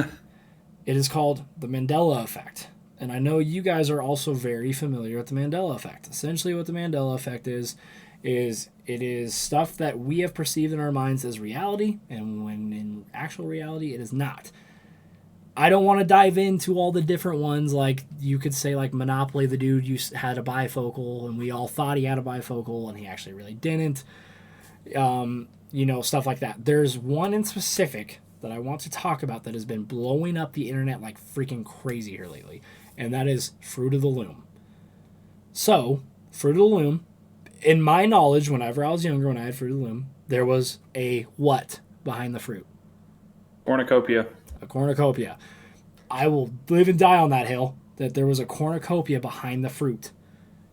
C: it is called the Mandela effect. And I know you guys are also very familiar with the Mandela effect. Essentially what the Mandela effect is it is stuff that we have perceived in our minds as reality, and when in actual reality it is not. I don't want to dive into all the different ones. Like you could say, like Monopoly, the dude had a bifocal, and we all thought he had a bifocal, and he actually really didn't. Stuff like that. There's one in specific that I want to talk about that has been blowing up the internet like freaking crazy here lately, and that is Fruit of the Loom. So, Fruit of the Loom, in my knowledge, whenever I was younger, when I had Fruit of the Loom, there was a what behind the fruit?
D: cornucopia.
C: A cornucopia. I will live and die on that hill that there was a cornucopia behind the fruit.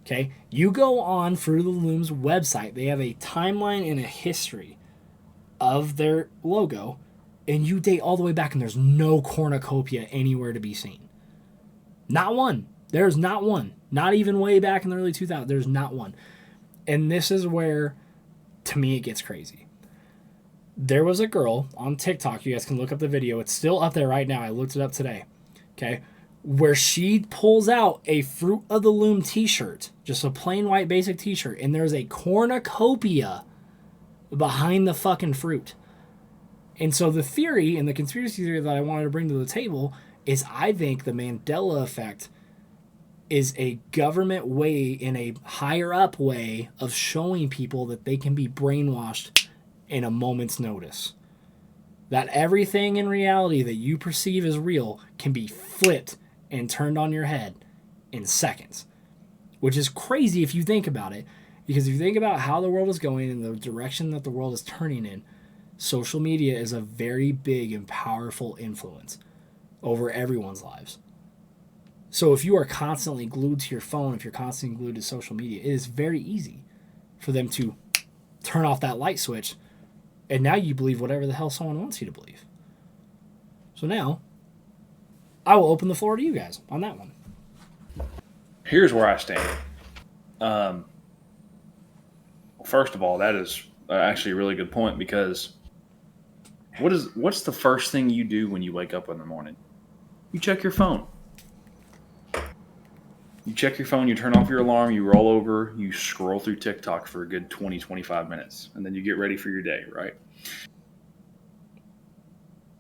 C: Okay? You go on Fruit of the Loom's website, they have a timeline and a history of their logo, and you date all the way back, and there's no cornucopia anywhere to be seen. Not one. There's not one. Not even way back in the early 2000s. There's not one. And this is where, to me, it gets crazy. There was a girl on TikTok. You guys can look up the video. It's still up there right now. I looked it up today. Okay. Where she pulls out a Fruit of the Loom t-shirt. Just a plain white basic t-shirt. And there's a cornucopia behind the fucking fruit. And so the theory and the conspiracy theory that I wanted to bring to the table is I think the Mandela effect is a government way, in a higher up way, of showing people that they can be brainwashed in a moment's notice. That everything in reality that you perceive as real can be flipped and turned on your head in seconds. Which is crazy if you think about it. Because if you think about how the world is going and the direction that the world is turning in, social media is a very big and powerful influence over everyone's lives. So if you are constantly glued to your phone, if you're constantly glued to social media, it is very easy for them to turn off that light switch, and now you believe whatever the hell someone wants you to believe. So now, I will open the floor to you guys on that one.
D: Here's where I stand. First of all, that is actually a really good point, because what's the first thing you do when you wake up in the morning? You check your phone. You check your phone, you turn off your alarm, you roll over, you scroll through TikTok for a good 20, 25 minutes, and then you get ready for your day, right?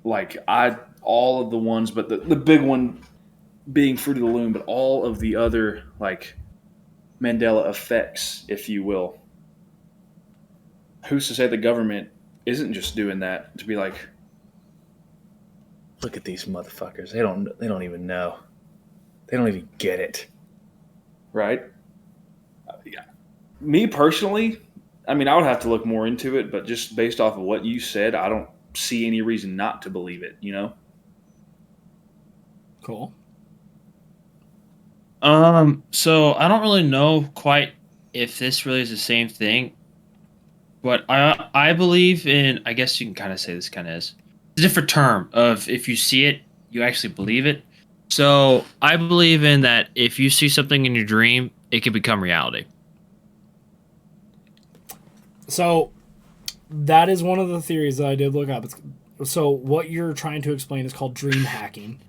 D: Like, all of the ones, but the big one being Fruit of the Loom, but all of the other, like, Mandela effects, if you will. Who's to say the government isn't just doing that to be like,
E: Look at these motherfuckers. They don't even know. They don't even get it.
D: Right? Yeah. Me personally, I mean, I would have to look more into it, but just based off of what you said, I don't see any reason not to believe it, you know?
C: Cool.
A: So I don't really know quite if this really is the same thing, but I believe in. I guess you can kind of say this kind of is a different term of if you see it, you actually believe it. So I believe in that if you see something in your dream, it can become reality.
C: So that is one of the theories that I did look up. So what you're trying to explain is called dream hacking.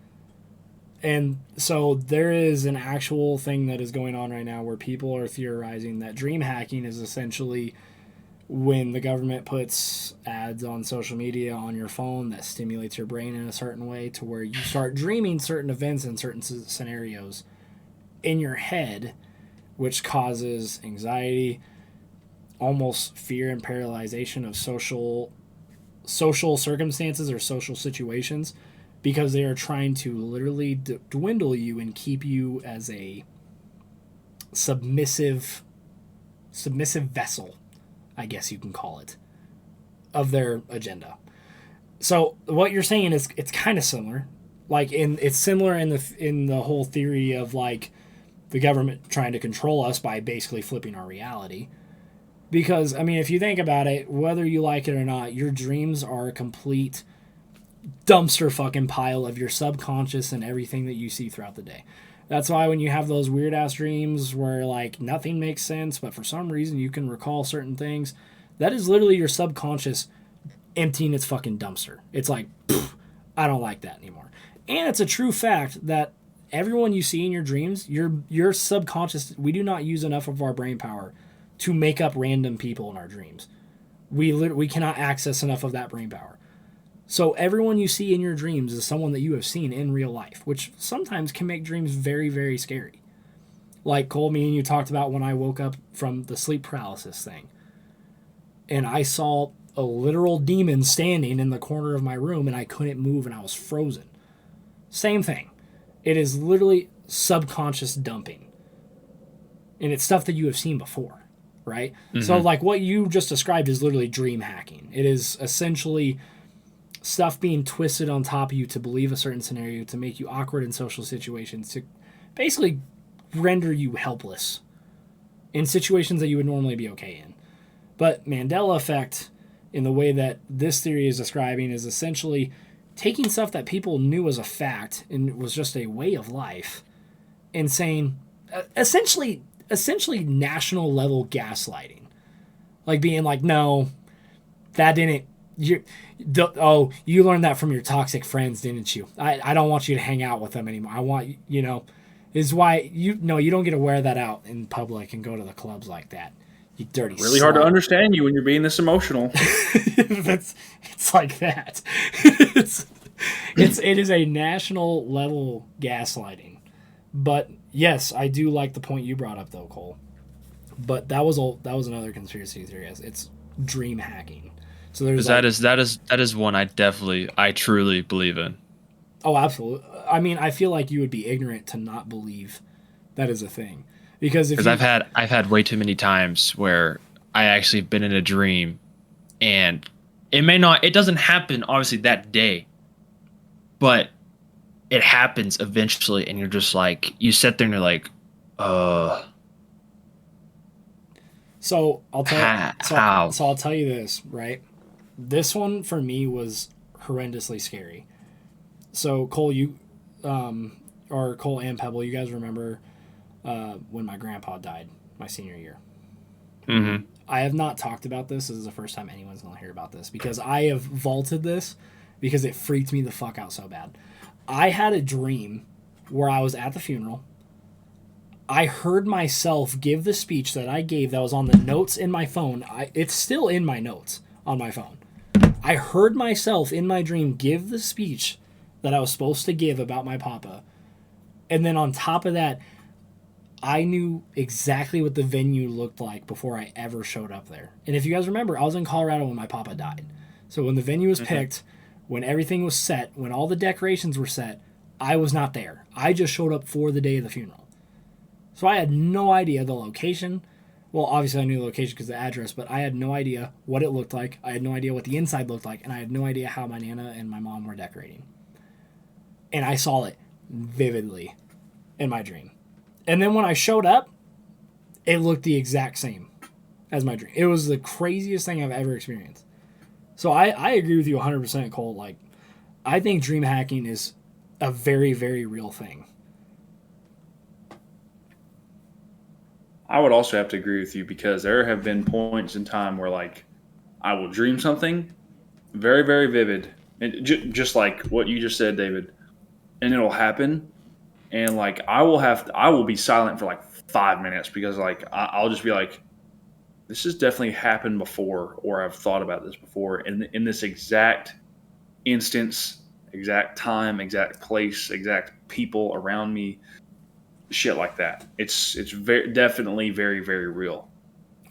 C: And so there is an actual thing that is going on right now where people are theorizing that dream hacking is essentially when the government puts ads on social media on your phone that stimulates your brain in a certain way to where you start dreaming certain events and certain scenarios in your head, which causes anxiety, almost fear and paralyzation of social circumstances or social situations, because they are trying to literally dwindle you and keep you as a submissive vessel, I guess you can call it, of their agenda. So what you're saying is it's kind of similar, it's similar in the whole theory of like the government trying to control us by basically flipping our reality. Because I mean, if you think about it, whether you like it or not, your dreams are a complete dumpster fucking pile of your subconscious and everything that you see throughout the day. That's why when you have those weird ass dreams where like nothing makes sense, but for some reason you can recall certain things, that is literally your subconscious emptying its fucking dumpster. It's like, I don't like that anymore. And it's a true fact that everyone you see in your dreams, your subconscious, we do not use enough of our brain power to make up random people in our dreams. We cannot access enough of that brain power. So everyone you see in your dreams is someone that you have seen in real life, which sometimes can make dreams very, very scary. Like Cole, me and you talked about when I woke up from the sleep paralysis thing. And I saw a literal demon standing in the corner of my room and I couldn't move and I was frozen. Same thing. It is literally subconscious dumping. And it's stuff that you have seen before, right? Mm-hmm. So like what you just described is literally dream hacking. It is essentially stuff being twisted on top of you to believe a certain scenario, to make you awkward in social situations, to basically render you helpless in situations that you would normally be okay in. But Mandela effect, in the way that this theory is describing, is essentially taking stuff that people knew as a fact and was just a way of life and saying, essentially national level gaslighting. Like being like, no, that didn't, you learned that from your toxic friends, didn't you? I don't want you to hang out with them anymore. I want, is why you don't get to wear that out in public and go to the clubs like that. You dirty
D: really
C: slut.
D: Hard to understand you when you're being this emotional.
C: It's like that. It is a national level gaslighting. But yes, I do like the point you brought up though, Cole. But that was another conspiracy theory. It's dream hacking. So there's
A: that is one I truly believe in.
C: Oh, absolutely. I mean, I feel like you would be ignorant to not believe that is a thing. Because
A: I've had way too many times where I actually been in a dream and it doesn't happen obviously that day, but it happens eventually and you're just like, you sit there and you're like,
C: So I'll tell
A: how?
C: So I'll tell you this, right? This one for me was horrendously scary. So Cole, Cole and Pebble, you guys remember when my grandpa died my senior year?
A: Mm-hmm.
C: I have not talked about this. This is the first time anyone's going to hear about this because I have vaulted this because it freaked me the fuck out so bad. I had a dream where I was at the funeral. I heard myself give the speech that I gave that was on the notes in my phone. It's still in my notes on my phone. I heard myself in my dream give the speech that I was supposed to give about my papa. And then on top of that, I knew exactly what the venue looked like before I ever showed up there. And if you guys remember, I was in Colorado when my papa died. So when the venue was picked, when everything was set, when all the decorations were set, I was not there. I just showed up for the day of the funeral. So I had no idea the location. Well, obviously I knew the location because of the address, but I had no idea what it looked like. I had no idea what the inside looked like, and I had no idea how my Nana and my mom were decorating. And I saw it vividly in my dream. And then when I showed up, it looked the exact same as my dream. It was the craziest thing I've ever experienced. So I agree with you 100%, Cole. Like, I think dream hacking is a very, very real thing.
D: I would also have to agree with you because there have been points in time where, like, I will dream something very, very vivid, and just like what you just said, David, and it'll happen, and like I will be silent for like 5 minutes because like I'll just be like, this has definitely happened before, or I've thought about this before, and in this exact instance, exact time, exact place, exact people around me. Shit like that. It's very definitely very, very real.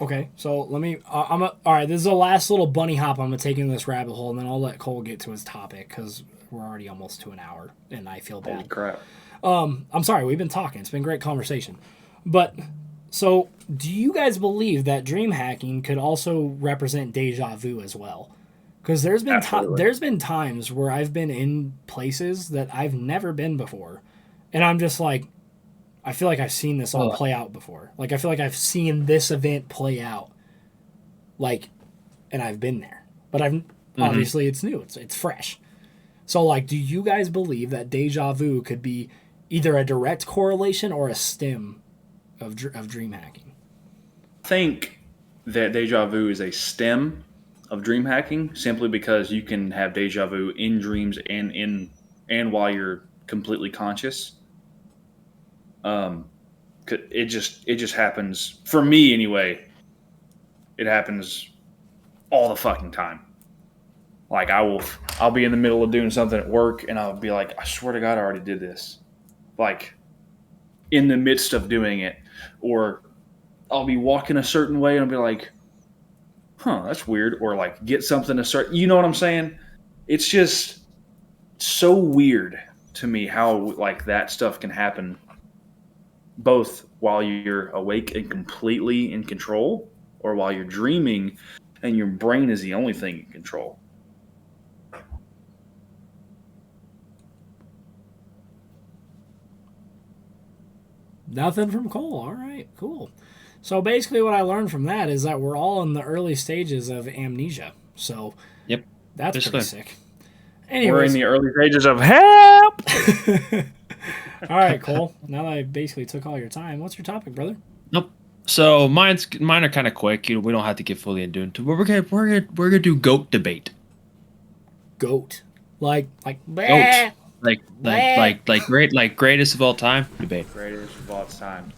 C: Okay, so let me. All right. This is the last little bunny hop I'm gonna take into this rabbit hole, and then I'll let Cole get to his topic because we're already almost to an hour, and I feel bad.
D: Holy crap!
C: I'm sorry. We've been talking. It's been great conversation, but so do you guys believe that dream hacking could also represent deja vu as well? Because there's been times where I've been in places that I've never been before, and I'm just like, I feel like I've seen this all play out before. Like, I feel like I've seen this event play out. Like, and I've been there. But obviously it's new. It's fresh. So, like, do you guys believe that deja vu could be either a direct correlation or a stem of dream hacking?
D: I think that deja vu is a stem of dream hacking simply because you can have deja vu in dreams and while you're completely conscious. It just happens for me anyway. It happens all the fucking time. Like I'll be in the middle of doing something at work and I'll be like, I swear to God, I already did this. Like in the midst of doing it, or I'll be walking a certain way and I'll be like, huh, that's weird. Or like get something a certain, you know what I'm saying? It's just so weird to me how like that stuff can happen both while you're awake and completely in control, or while you're dreaming and your brain is the only thing in control.
C: Nothing from Cole. All right, cool. So basically what I learned from that is that we're all in the early stages of amnesia. So
A: Yep.
C: That's
A: Basically.
C: pretty sick. Anyways.
D: We're in the early stages of help!
C: All right, Cole. Now that I basically took all your time, what's your topic, brother?
A: Nope. So mine are kind of quick. You know, we don't have to get fully into it. But we're gonna do goat debate.
C: Goat, like
A: Goat, like greatest of all time debate.
D: Greatest of all time.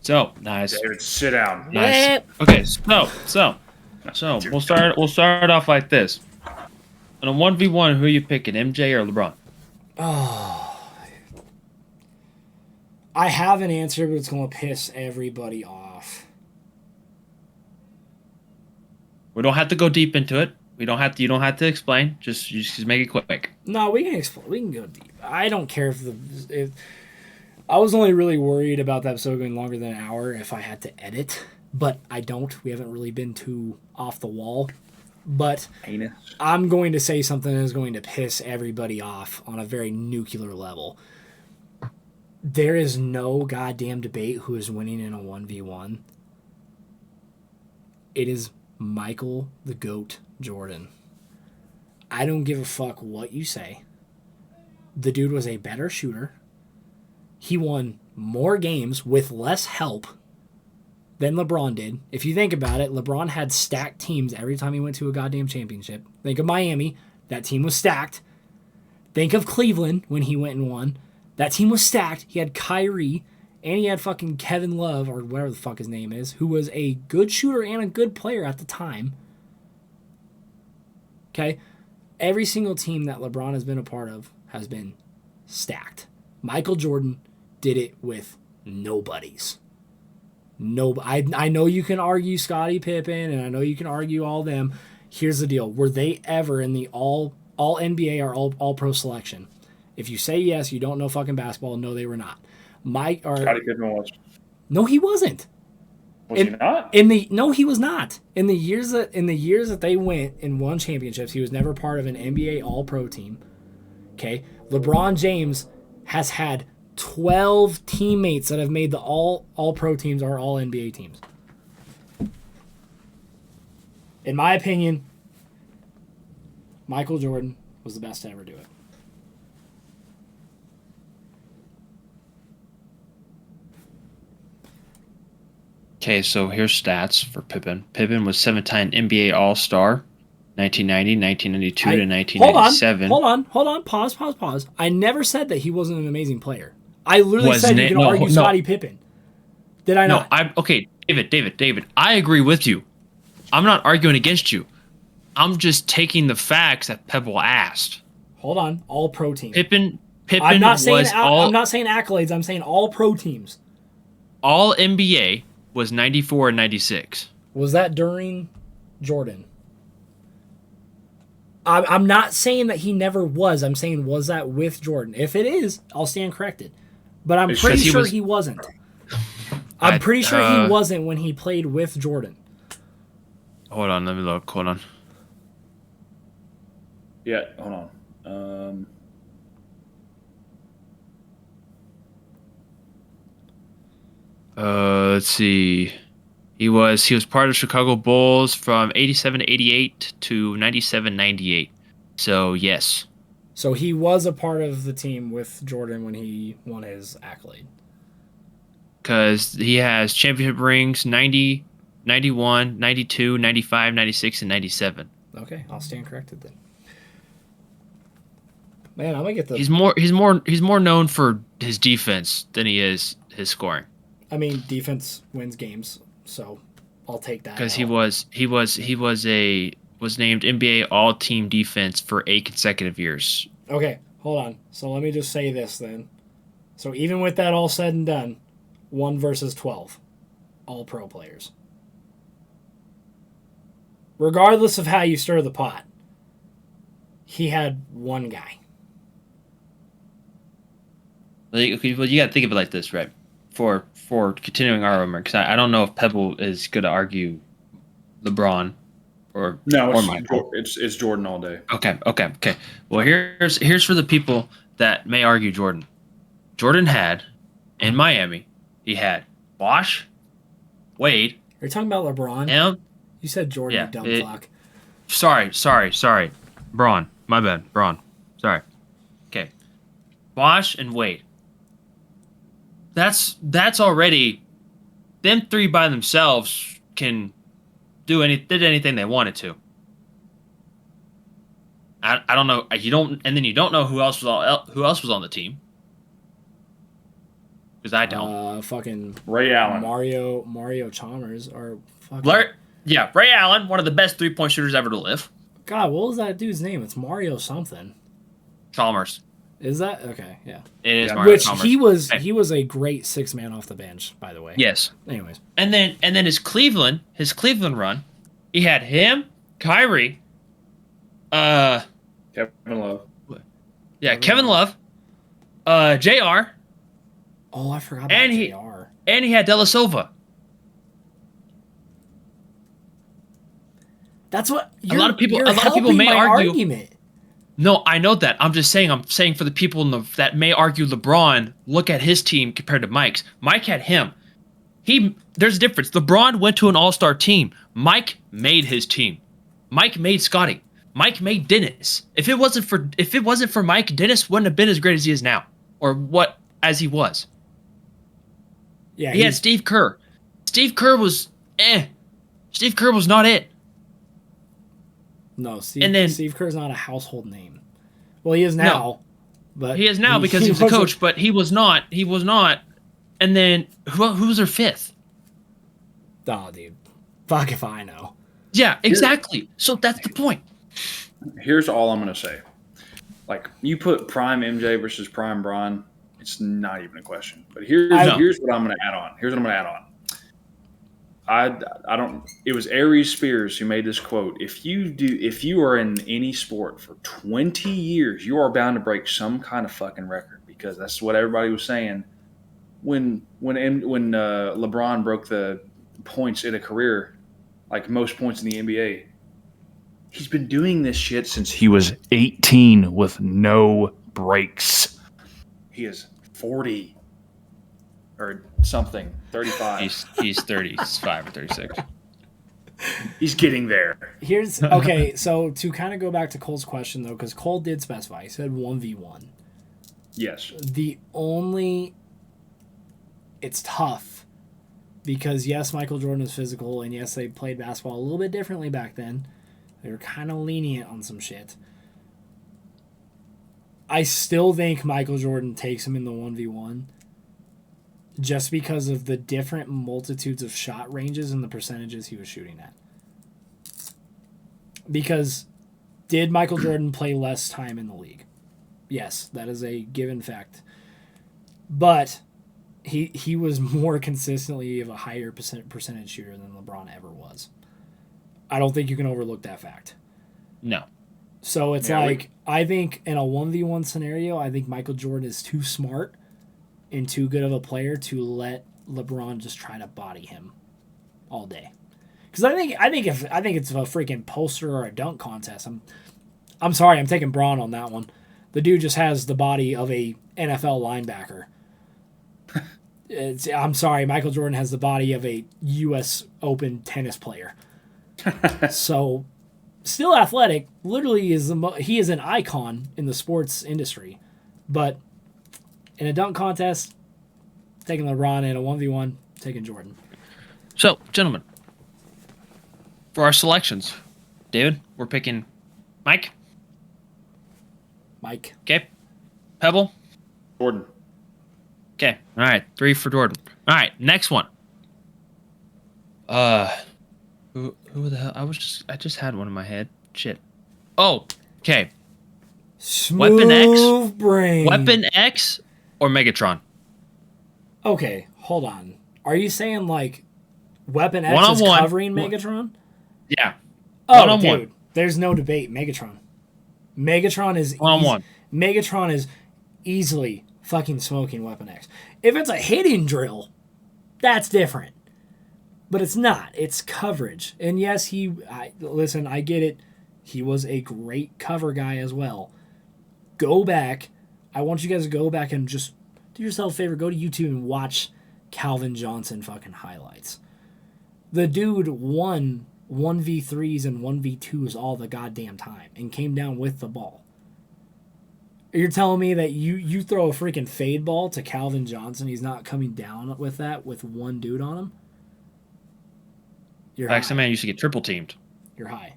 A: So nice.
D: David, sit down.
A: Nice. Okay, so we'll start off like this. On a 1v1, who are you picking, MJ or LeBron?
C: Oh. I have an answer, but it's going to piss everybody off.
A: We don't have to go deep into it. You don't have to explain. Just make it quick.
C: No, we can explain. We can go deep. I don't care if I was only really worried about the episode going longer than an hour if I had to edit, but I don't. We haven't really been too off the wall. But I'm going to say something that is going to piss everybody off on a very nuclear level. There is no goddamn debate who is winning in a 1v1. It is Michael the GOAT Jordan. I don't give a fuck what you say. The dude was a better shooter. He won more games with less help than LeBron did. If you think about it, LeBron had stacked teams every time he went to a goddamn championship. Think of Miami. That team was stacked. Think of Cleveland when he went and won. That team was stacked. He had Kyrie, and he had fucking Kevin Love, or whatever the fuck his name is, who was a good shooter and a good player at the time. Okay? Every single team that LeBron has been a part of has been stacked. Michael Jordan did it with nobodies. I know you can argue Scottie Pippen, and I know you can argue all them. Here's the deal. Were they ever in the all all NBA or all pro selection. If you say yes, you don't know fucking basketball. No, they were not.
D: Scottie Pippen was.
C: No, he wasn't.
D: Was he not?
C: No, he was not. In the years that they went and won championships, he was never part of an NBA All Pro team. Okay, LeBron James has had 12 teammates that have made the All Pro teams or All NBA teams. In my opinion, Michael Jordan was the best to ever do it.
A: Okay, so here's stats for Pippen. Pippen was 7-time NBA All-Star, 1990, 1992 to 1997.
C: Hold on. Pause. I never said that he wasn't an amazing player. I literally said you can argue Scottie Pippen. Did I not?
A: Okay, David. I agree with you. I'm not arguing against you. I'm just taking the facts that Pebble asked.
C: Hold on, all pro team.
A: Pippen
C: I'm not saying
A: was
C: I'm not saying accolades. I'm saying all pro teams.
A: All NBA was 94 and 96.
C: Was that during Jordan? I'm not saying that he never was. I'm saying was that with Jordan? If it is, I'll stand corrected. But I'm pretty sure he wasn't. I'm pretty sure he wasn't when he played with Jordan.
A: Hold on, let me look. Hold on.
D: Yeah, hold on.
A: Let's see. He was part of Chicago Bulls from 87 to 88 to 97-98. So, yes.
C: So he was a part of the team with Jordan when he won his accolade.
A: Because he has championship rings 90, 91, 92, 95, 96, and 97.
C: Okay, I'll stand corrected then. Man, I'm gonna get the.
A: He's more known for his defense than he is his scoring.
C: I mean, defense wins games, so I'll take that.
A: Because he was named NBA All-Team Defense for 8 consecutive years.
C: Okay, hold on. So let me just say this then. So even with that all said and done, 1 versus 12, all pro players. Regardless of how you stir the pot, he had one guy.
A: Well, you got to think of it like this, right? For continuing our argument, because I don't know if Pebble is going to argue LeBron or Michael.
D: It's Jordan all day.
A: Okay. Well, here's for the people that may argue Jordan. Jordan had in Miami, he had Bosh, Wade.
C: Are you talking about LeBron? You said Jordan, you dumb fuck.
A: Sorry. Braun. My bad. Braun. Sorry. Okay. Bosh and Wade. That's already them 3 by themselves can did anything they wanted to. I don't know. You don't know who else was on the team. Because I don't.
C: Fucking
D: Ray Allen.
C: Mario Chalmers or fucking
A: Ray Allen, one of the best 3-point shooters ever to live.
C: God, what was that dude's name? It's Mario something.
A: Chalmers.
C: Is that okay? Yeah,
A: it is. Mario
C: Which
A: Chalmers.
C: he was a great 6-man off the bench, by the way.
A: Yes.
C: Anyways,
A: and then his Cleveland run, he had him, Kyrie,
D: Kevin Love.
A: Yeah, Kevin Love, Jr.
C: Oh, I forgot about Jr.
A: And he had De La Silva.
C: That's what
A: a lot of people may argue.
C: Argument.
A: No, I know that. I'm saying for the people that may argue LeBron, look at his team compared to Mike's. Mike had him. There's a difference. LeBron went to an all-star team. Mike made his team. Mike made Scottie. Mike made Dennis. If it wasn't for Mike, Dennis wouldn't have been as great as he is now, or as he was.
C: Yeah,
A: he had Steve Kerr. Steve Kerr was Steve Kerr was not it.
C: No, Steve Kerr's not a household name. Well, he is now.
A: No,
C: but
A: he is now because he was a coach, but he was not. And then who was their 5th?
C: Oh, dude. Fuck if I know.
A: Yeah, exactly. So that's the point.
D: Here's all I'm going to say. Like, you put prime MJ versus prime Bron, it's not even a question. But here's what I'm going to add on. I don't. It was Aries Spears who made this quote. If you are in any sport for 20 years, you are bound to break some kind of fucking record because that's what everybody was saying when LeBron broke the points in a career, like most points in the NBA. He's been doing this shit since he was 18 with no breaks. He is 40 or something, 35.
A: He's 35 or 36.
D: He's getting there.
C: Okay, so to kind of go back to Cole's question though, because Cole did specify, he said 1v1.
D: Yes.
C: It's tough because yes, Michael Jordan is physical, and yes, they played basketball a little bit differently back then. They were kind of lenient on some shit. I still think Michael Jordan takes him in the 1v1 just because of the different multitudes of shot ranges and the percentages he was shooting at. Because did Michael Jordan play less time in the league? Yes, that is a given fact. But he was more consistently of a higher percentage shooter than LeBron ever was. I don't think you can overlook that fact.
A: No.
C: So it's I think in a 1v1 scenario, I think Michael Jordan is too smart and too good of a player to let LeBron just try to body him all day. Because I think it's a freaking poster or a dunk contest. I'm sorry, I'm taking Braun on that one. The dude just has the body of a NFL linebacker. I'm sorry, Michael Jordan has the body of a U.S. Open tennis player. So, still athletic. Literally, he is an icon in the sports industry. But in a dunk contest, taking LeBron. In a 1v1, taking Jordan.
A: So, gentlemen, for our selections, David, we're picking Mike. Okay. Pebble.
D: Jordan.
A: Okay. All right. 3 for Jordan. All right. Next one. Who the hell? I just had one in my head. Shit. Oh. Okay.
C: Smooth brain.
A: Weapon X or Megatron?
C: Okay. Hold on. Are you saying like Weapon X
A: One-on-one.
C: is covering Megatron?
A: Yeah.
C: Oh,
A: One-on-one.
C: dude. There's no debate. Megatron. Megatron is
A: One-on-one.
C: Megatron is easily fucking smoking Weapon X. If it's a hitting drill, that's different. But it's not. It's coverage. And yes, listen, I get it. He was a great cover guy as well. Go back. I want you guys to go back and just do yourself a favor. Go to YouTube and watch Calvin Johnson fucking highlights. The dude won 1v3s and 1v2s all the goddamn time and came down with the ball. You're telling me that you throw a freaking fade ball to Calvin Johnson, he's not coming down with that with one dude on him? You're high.
A: Some man used to get triple teamed.
C: You're high.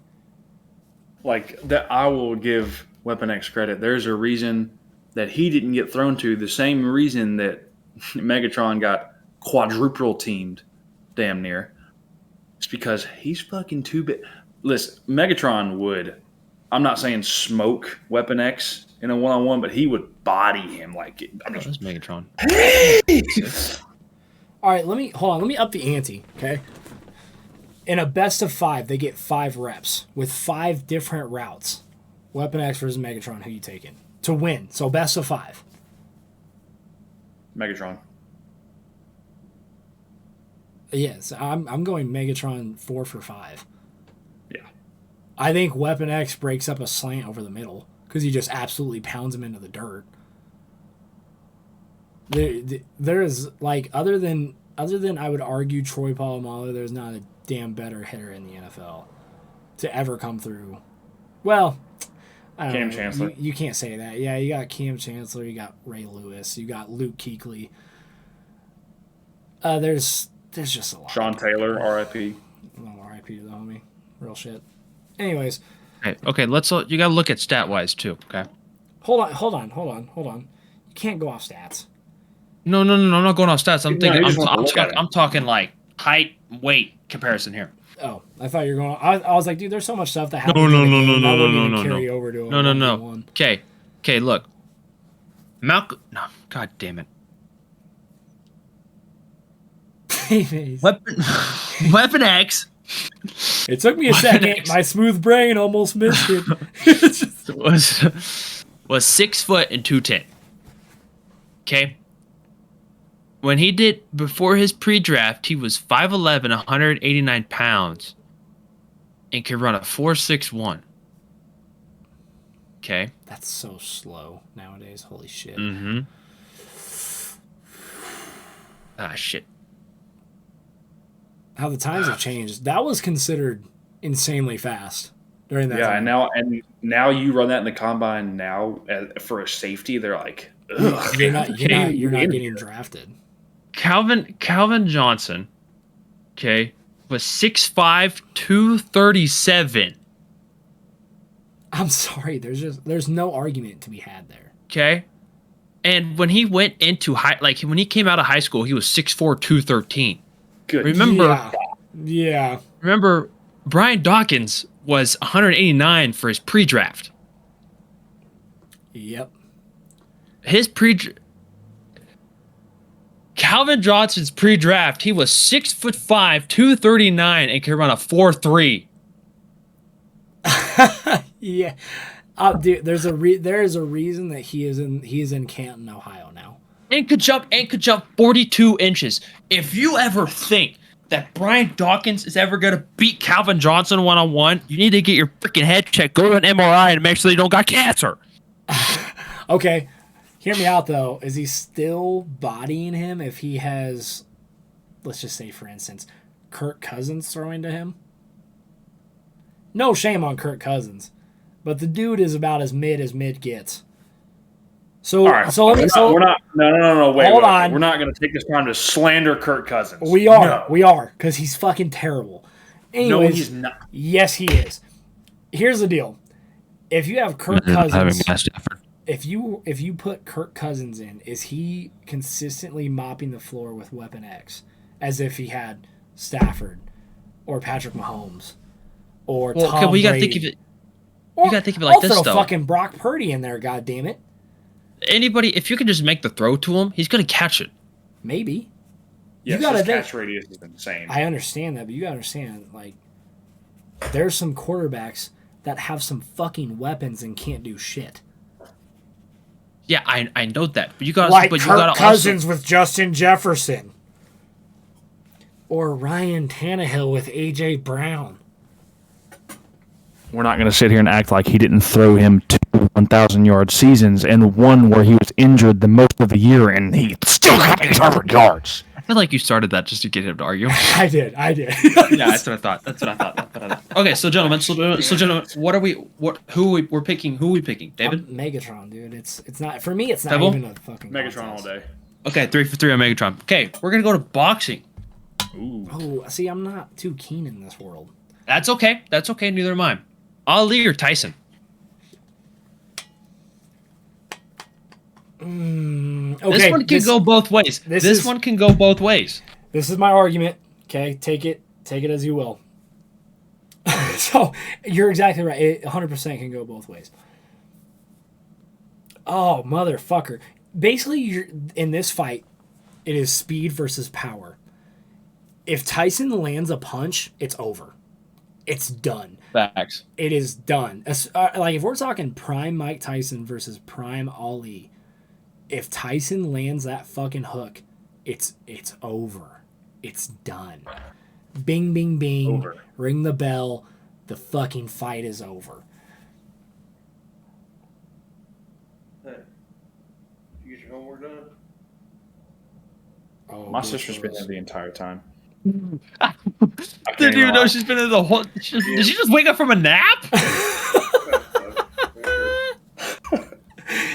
D: Like that, I will give Weapon X credit. There's a reason that he didn't get thrown to. The same reason that Megatron got quadruple teamed, damn near. It's because he's fucking too big. Listen, Megatron would. I'm not saying smoke Weapon X in a one-on-one, but he would body him like it.
A: That's Megatron.
C: All right, let me up the ante, okay? In a best of 5, they get 5 reps with 5 different routes. Weapon X versus Megatron, who you taking to win? So best of 5.
D: Megatron.
C: Yes, I'm going Megatron 4 for 5.
D: Yeah.
C: I think Weapon X breaks up a slant over the middle because he just absolutely pounds him into the dirt. There is like other than I would argue Troy Polamalu, there's not a damn better hitter in the NFL to ever come through. Well, I don't
D: Cam
C: know.
D: Chancellor.
C: You can't say that. Yeah, you got Cam Chancellor, you got Ray Lewis, you got Luke Kuechly. There's just a lot.
D: Sean Taylor, R.I.P.
C: Well, R.I.P. to the homie. Real shit. Anyways.
A: Okay. You gotta look at stat wise too. Okay.
C: Hold on. You can't go off stats.
A: No. I'm not going off stats. I'm thinking.
D: he just wants to look at it.
A: I'm talking like height, weight comparison here.
C: Oh, I thought you were going. I was like, dude, there's so much stuff that happens.
A: No.
C: Carry over to
A: No. Okay. Look. Malcolm. No. God damn it.
C: Babyface.
A: Weapon X
C: It took me a second. My smooth brain almost missed it.
A: was 6 foot and 210. Okay. When he did before his pre-draft, he was 5'11", 189 pounds, and could run a 4.61. Okay.
C: That's so slow nowadays. Holy shit.
A: Mm-hmm. Ah, shit.
C: How the times have changed. That was considered insanely fast during that time.
D: and now you run that in the combine now for a safety. They're like, ugh.
C: You're not getting drafted.
A: Calvin Johnson, okay, was 6'5", 237.
C: I'm sorry. There's no argument to be had there.
A: Okay. And when he went into when he came out of high school, he was 6'4", 213.
D: Good.
A: Remember?
C: Yeah.
A: Remember, Brian Dawkins was 189 for his pre-draft.
C: Yep.
A: Calvin Johnson's pre-draft, he was 6'5", 239, and could run a 4.3.
C: Yeah. Dude, there is a reason that he is in Canton, Ohio now.
A: And could jump 42 inches. If you ever think that Brian Dawkins is ever gonna beat Calvin Johnson one-on-one, you need to get your freaking head checked. Go to an MRI and make sure you don't got cancer.
C: Okay. Hear me out though. Is he still bodying him if he has, let's just say for instance, Kirk Cousins throwing to him? No shame on Kirk Cousins, but the dude is about as mid gets. So,
D: all right.
C: so let me.
D: We're not. No. Wait.
C: Hold on.
D: We're not going to take this time to slander Kirk Cousins.
C: We are, because he's fucking terrible. Anyways,
D: no, he's not.
C: Yes, he is. Here's the deal: if you have Kirk Cousins, if you put Kirk Cousins in, is he consistently mopping the floor with Weapon X, as if he had Stafford or Patrick Mahomes or Tom Brady?
A: You gotta think of it. You gotta think of it like this, though.
C: Throw fucking Brock Purdy in there, goddammit.
A: Anybody, if you can just make the throw to him, he's gonna catch it.
C: Maybe.
D: Yes, his catch radius is insane.
C: I understand that, but you gotta understand, like, there's some quarterbacks that have some fucking weapons and can't do shit.
A: Yeah, I know that, but you gotta
C: Kirk Cousins with Justin Jefferson, or Ryan Tannehill with AJ Brown.
B: We're not going to sit here and act like he didn't throw him 2 1,000-yard seasons and one where he was injured the most of the year and he still got 800 yards.
A: I feel like you started that just to get him to argue.
C: I did.
A: Yeah, that's what I thought. Okay, so gentlemen, who we're picking? Who are we picking? David?
C: Megatron, dude. It's not for me. It's not
A: Pebble?
C: even a fucking
D: Megatron
C: contest.
D: all day.
A: Okay, 3 for 3 on Megatron. Okay, we're gonna go to boxing.
D: Ooh.
C: Oh, see, I'm not too keen in this world.
A: That's okay. Neither am I. Ali or Tyson?
C: Okay,
A: this one can go both ways. This one can go both ways.
C: This is my argument. Okay, take it as you will. So you're exactly right. It 100% can go both ways. Oh, motherfucker! Basically, you're in this fight. It is speed versus power. If Tyson lands a punch, it's over. It's done.
A: Facts.
C: It is done. Like if we're talking prime Mike Tyson versus prime Ali, if Tyson lands that fucking hook, it's over. It's done. Bing, bing, bing.
D: Over.
C: Ring the bell. The fucking fight is over.
E: Hey, you get your homework done?
C: Oh,
D: My sister's been there the entire time.
A: Didn't even know she's been in the whole. Did she just wake up from a nap?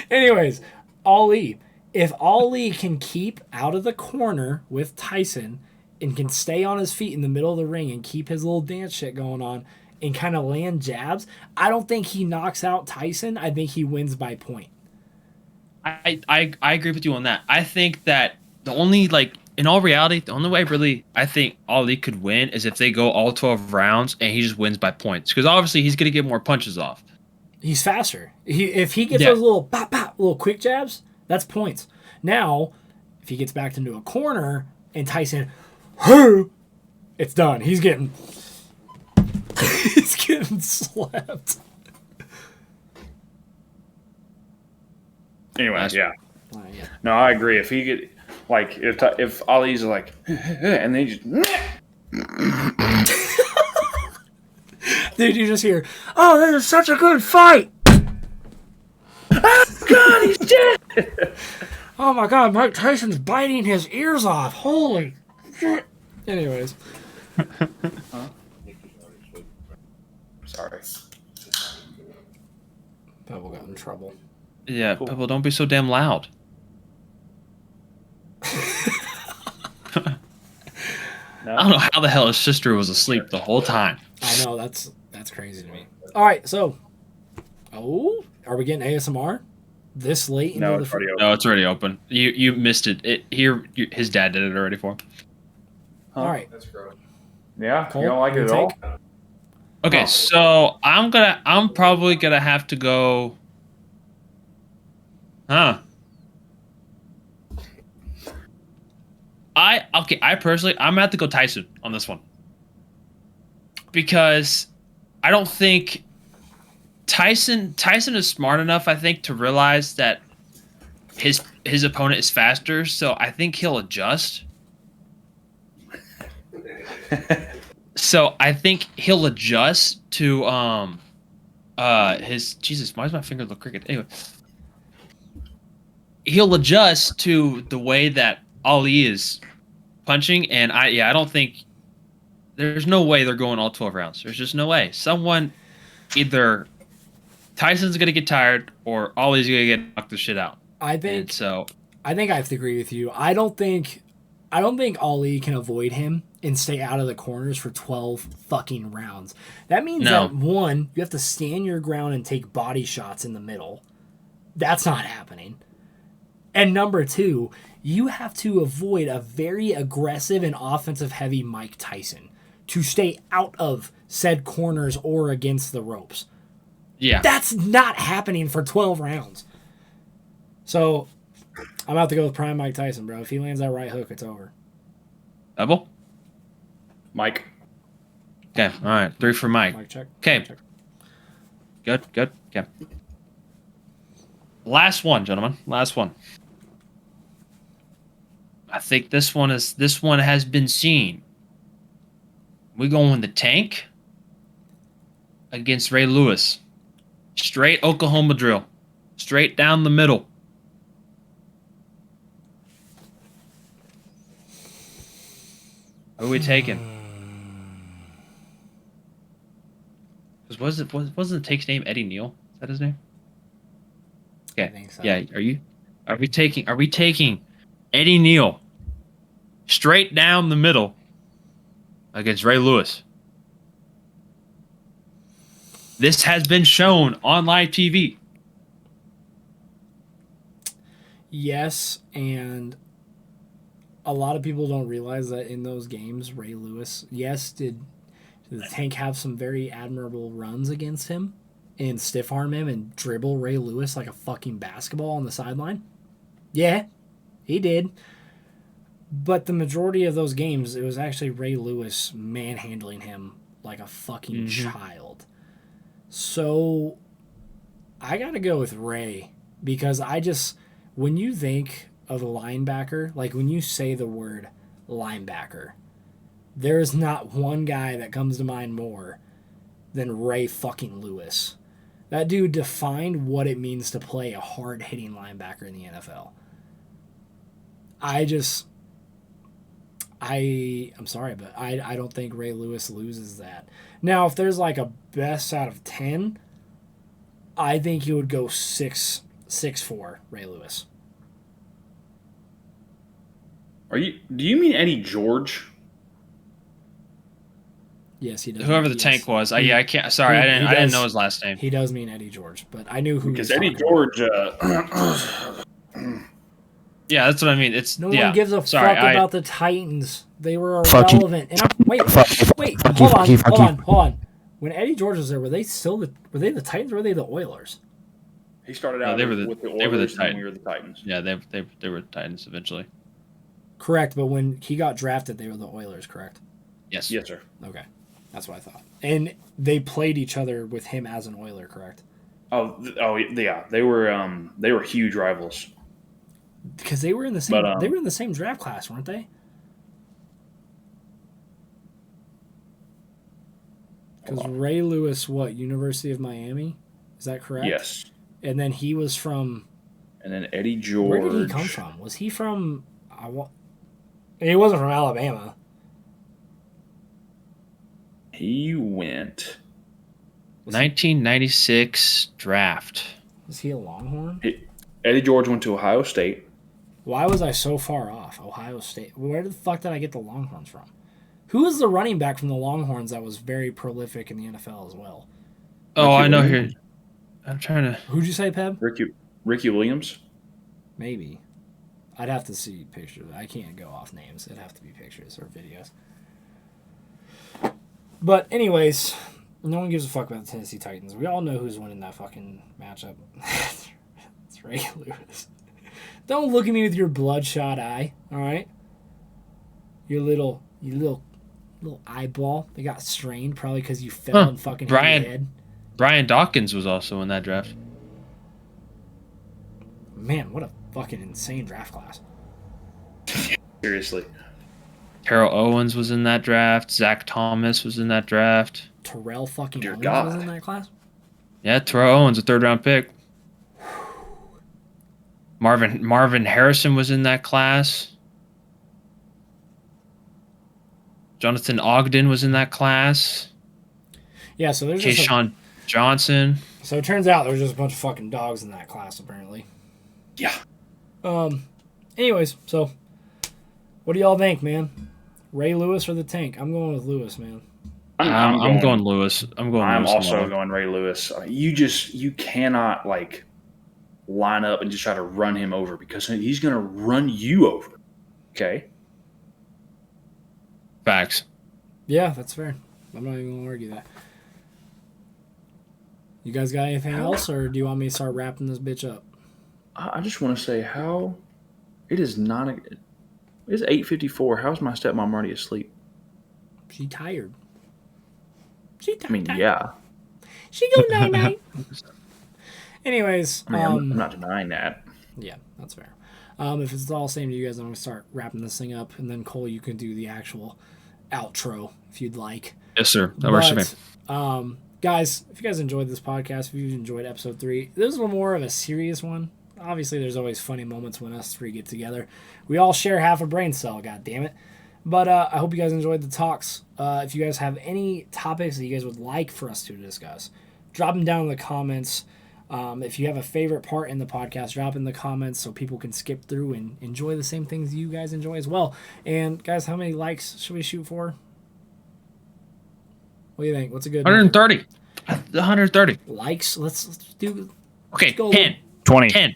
C: Anyways, Ali. If Ali can keep out of the corner with Tyson and can stay on his feet in the middle of the ring and keep his little dance shit going on and kind of land jabs, I don't think he knocks out Tyson. I think he wins by point.
A: I agree with you on that. I think that the only, like, in all reality, the only way really I think Ali could win is if they go all 12 rounds and he just wins by points. Because obviously he's going to get more punches off.
C: He's faster. If he gets those little pop, pop, little quick jabs, that's points. Now, if he gets backed into a corner and Tyson It's done. He's getting he's getting slapped.
D: Anyway, yeah.
C: Yeah.
D: No, I agree. If he get like if Ali's like and then he just
C: Dude, you just hear, "Oh, this is such a good fight."
D: God, he's dead.
C: Oh my God, Mike Tyson's biting his ears off. Holy shit. Anyways.
D: Sorry.
C: Pebble got in trouble.
A: Yeah, Pebble, don't be so damn loud.
D: No.
A: I don't know how the hell his sister was asleep the whole time.
C: I know, that's crazy to me. All right, so, are we getting ASMR this late?
D: No,
C: into
D: it's
C: the
D: already open.
A: No, it's already open. You missed it. His dad did it already for him.
C: All right.
E: That's gross.
D: Yeah,
C: Cole,
D: you don't like it at
C: your
D: all?
C: take?
A: Okay, so I'm probably gonna have to go. Huh. I personally I'm gonna have to go Tyson on this one. Because I don't think Tyson is smart enough, I think, to realize that his opponent is faster, so I think he'll adjust. So I think he'll adjust to his Jesus, why does my finger look crooked? Anyway. He'll adjust to the way that Ali is punching, and I don't think there's no way they're going all 12 rounds. There's just no way. Someone either Tyson's gonna get tired or Ollie's gonna get knocked the shit out.
C: I think
A: And so
C: I have to agree with you. I don't think Ali can avoid him and stay out of the corners for 12 fucking rounds. That means
A: No.
C: that one, you have to stand your ground and take body shots in the middle. That's not happening. And number two, you have to avoid a very aggressive and offensive heavy Mike Tyson to stay out of said corners or against the ropes.
A: yeah.
C: That's not happening for 12 rounds. So I'm about to go with prime Mike Tyson, bro. If he lands that right hook, it's over.
A: Double?
D: Mike.
A: Okay, all right. 3 for Mike.
C: Mike check.
A: Okay.
C: Mike check.
A: Good. Okay. Last one, gentlemen. Last one. I think this one has been seen. We going the Tank against Ray Lewis. Straight Oklahoma drill. Straight down the middle. Who are we taking? Wasn't the Tank's name Eddie Neal? Is that his name? Okay.
C: I think so.
A: Yeah. Are we taking Eddie Neal straight down the middle against Ray Lewis? This has been shown on live TV.
C: Yes, and a lot of people don't realize that in those games, Ray Lewis, yes, did the Tank have some very admirable runs against him and stiff arm him and dribble Ray Lewis like a fucking basketball on the sideline? Yeah, he did. But the majority of those games, it was actually Ray Lewis manhandling him like a fucking child. So I got to go with Ray because when you think of a linebacker, like when you say the word linebacker, there is not one guy that comes to mind more than Ray fucking Lewis. That dude defined what it means to play a hard-hitting linebacker in the NFL. I'm sorry, but I don't think Ray Lewis loses that. Now, if there's like a best out of 10, I think you would go 6'4", Ray Lewis.
D: Do you mean Eddie George?
C: Yes, he does.
A: Whoever the
C: yes.
A: Tank was. I can't. Sorry, I didn't know his last name.
C: He does mean Eddie George, but I knew who.
D: Because
C: he was
D: Eddie
C: talking
D: George.
A: Yeah, that's what I mean. It's
C: No
A: yeah.
C: one gives a
A: Sorry,
C: fuck about the Titans. They were
B: Fuck you.
C: irrelevant. And wait,
B: Fuck
C: hold
B: you.
C: on. When Eddie George was there, were they the Titans or were they the Oilers?
D: He started out
A: they were
D: with the
A: they were the
D: Oilers and we
A: Titans.
D: were the Titans.
A: Yeah, they were Titans eventually.
C: Correct, but when he got drafted, they were the Oilers, correct?
A: Yes.
D: Yes, sir.
C: Okay, that's what I thought. And they played each other with him as an Oiler, correct?
D: Oh, yeah. They were huge rivals.
C: Because they were in the same.
D: But,
C: they were in the same draft class, weren't they? Because Ray Lewis, University of Miami? Is that correct?
D: Yes.
C: And then he was from.
D: And then Eddie George.
C: Where did he come from? Was he from? He wasn't from Alabama.
D: He went.
A: 1996 draft.
C: Was he a Longhorn?
D: Eddie George went to Ohio State.
C: Why was I so far off? Ohio State. Where the fuck did I get the Longhorns from? Who was the running back from the Longhorns that was very prolific in the NFL as well?
A: Oh, I know here. I'm trying to.
C: Who'd you say, Peb?
D: Ricky Williams.
C: Maybe. I'd have to see pictures. I can't go off names. It'd have to be pictures or videos. But anyways, no one gives a fuck about the Tennessee Titans. We all know who's winning that fucking matchup. It's Ray Lewis. Don't look at me with your bloodshot eye, all right? Your little eyeball. They got strained probably because you fell and fucking hit your head.
A: Brian Dawkins was also in that draft.
C: Man, what a fucking insane draft class.
D: Seriously.
A: Terrell Owens was in that draft. Zach Thomas was in that draft.
C: Terrell fucking Owens was in that class?
A: Yeah, Terrell Owens, a third-round pick. Marvin Harrison was in that class. Jonathan Ogden was in that class.
C: Yeah, so there's
A: Keyshawn Johnson.
C: So it turns out there's just a bunch of fucking dogs in that class, apparently.
D: Yeah.
C: Anyways, so what do y'all think, man? Ray Lewis or the Tank? I'm going with Lewis, man.
A: I'm going Lewis. I'm
D: also going Ray Lewis. You cannot line up and just try to run him over because he's going to run you over. Okay.
A: Facts.
C: Yeah, that's fair. I'm not even going to argue that. You guys got anything else, or do you want me to start wrapping this bitch up?
D: I just want to say it is not it's 8:54. How's my stepmom already asleep?
C: She tired.
D: Yeah.
C: She go night-night. Anyways.
D: I'm not denying that.
C: Yeah, that's fair. If it's all the same to you guys, I'm going to start wrapping this thing up, and then Cole, you can do the actual outro if you'd like.
A: Yes, sir. That works for me.
C: Guys, if you guys enjoyed this podcast, if you enjoyed episode 3, this is more of a serious one. Obviously, there's always funny moments when us three get together. We all share half a brain cell, goddammit. But I hope you guys enjoyed the talks. If you guys have any topics that you guys would like for us to discuss, drop them down in the comments. If you have a favorite part in the podcast, drop in the comments so people can skip through and enjoy the same things you guys enjoy as well. And guys, how many likes should we shoot for? What do you think? What's a good
A: 130. 130.
C: likes? Let's do.
A: Okay,
C: let's go
A: 10.
B: 20.
A: 10.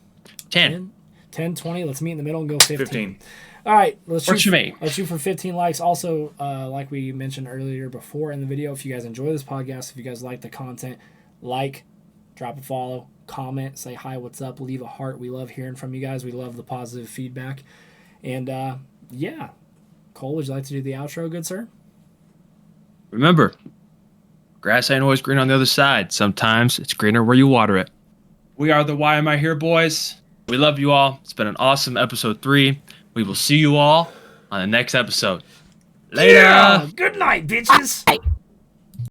C: 10, 20. Let's meet in the middle and go 15.
D: 15.
C: All right, let's
A: Works
C: shoot,
A: for me.
C: let's shoot for 15 likes. Also, like we mentioned earlier before in the video, if you guys enjoy this podcast, if you guys like the content, drop a follow, comment, say hi, what's up, leave a heart. We love hearing from you guys. We love the positive feedback. And, yeah. Cole, would you like to do the outro, good sir?
A: Remember, grass ain't always green on the other side. Sometimes it's greener where you water it. We are the Why Am I Here boys. We love you all. It's been an awesome episode 3. We will see you all on the next episode. Later.
C: Yeah. Good night, bitches.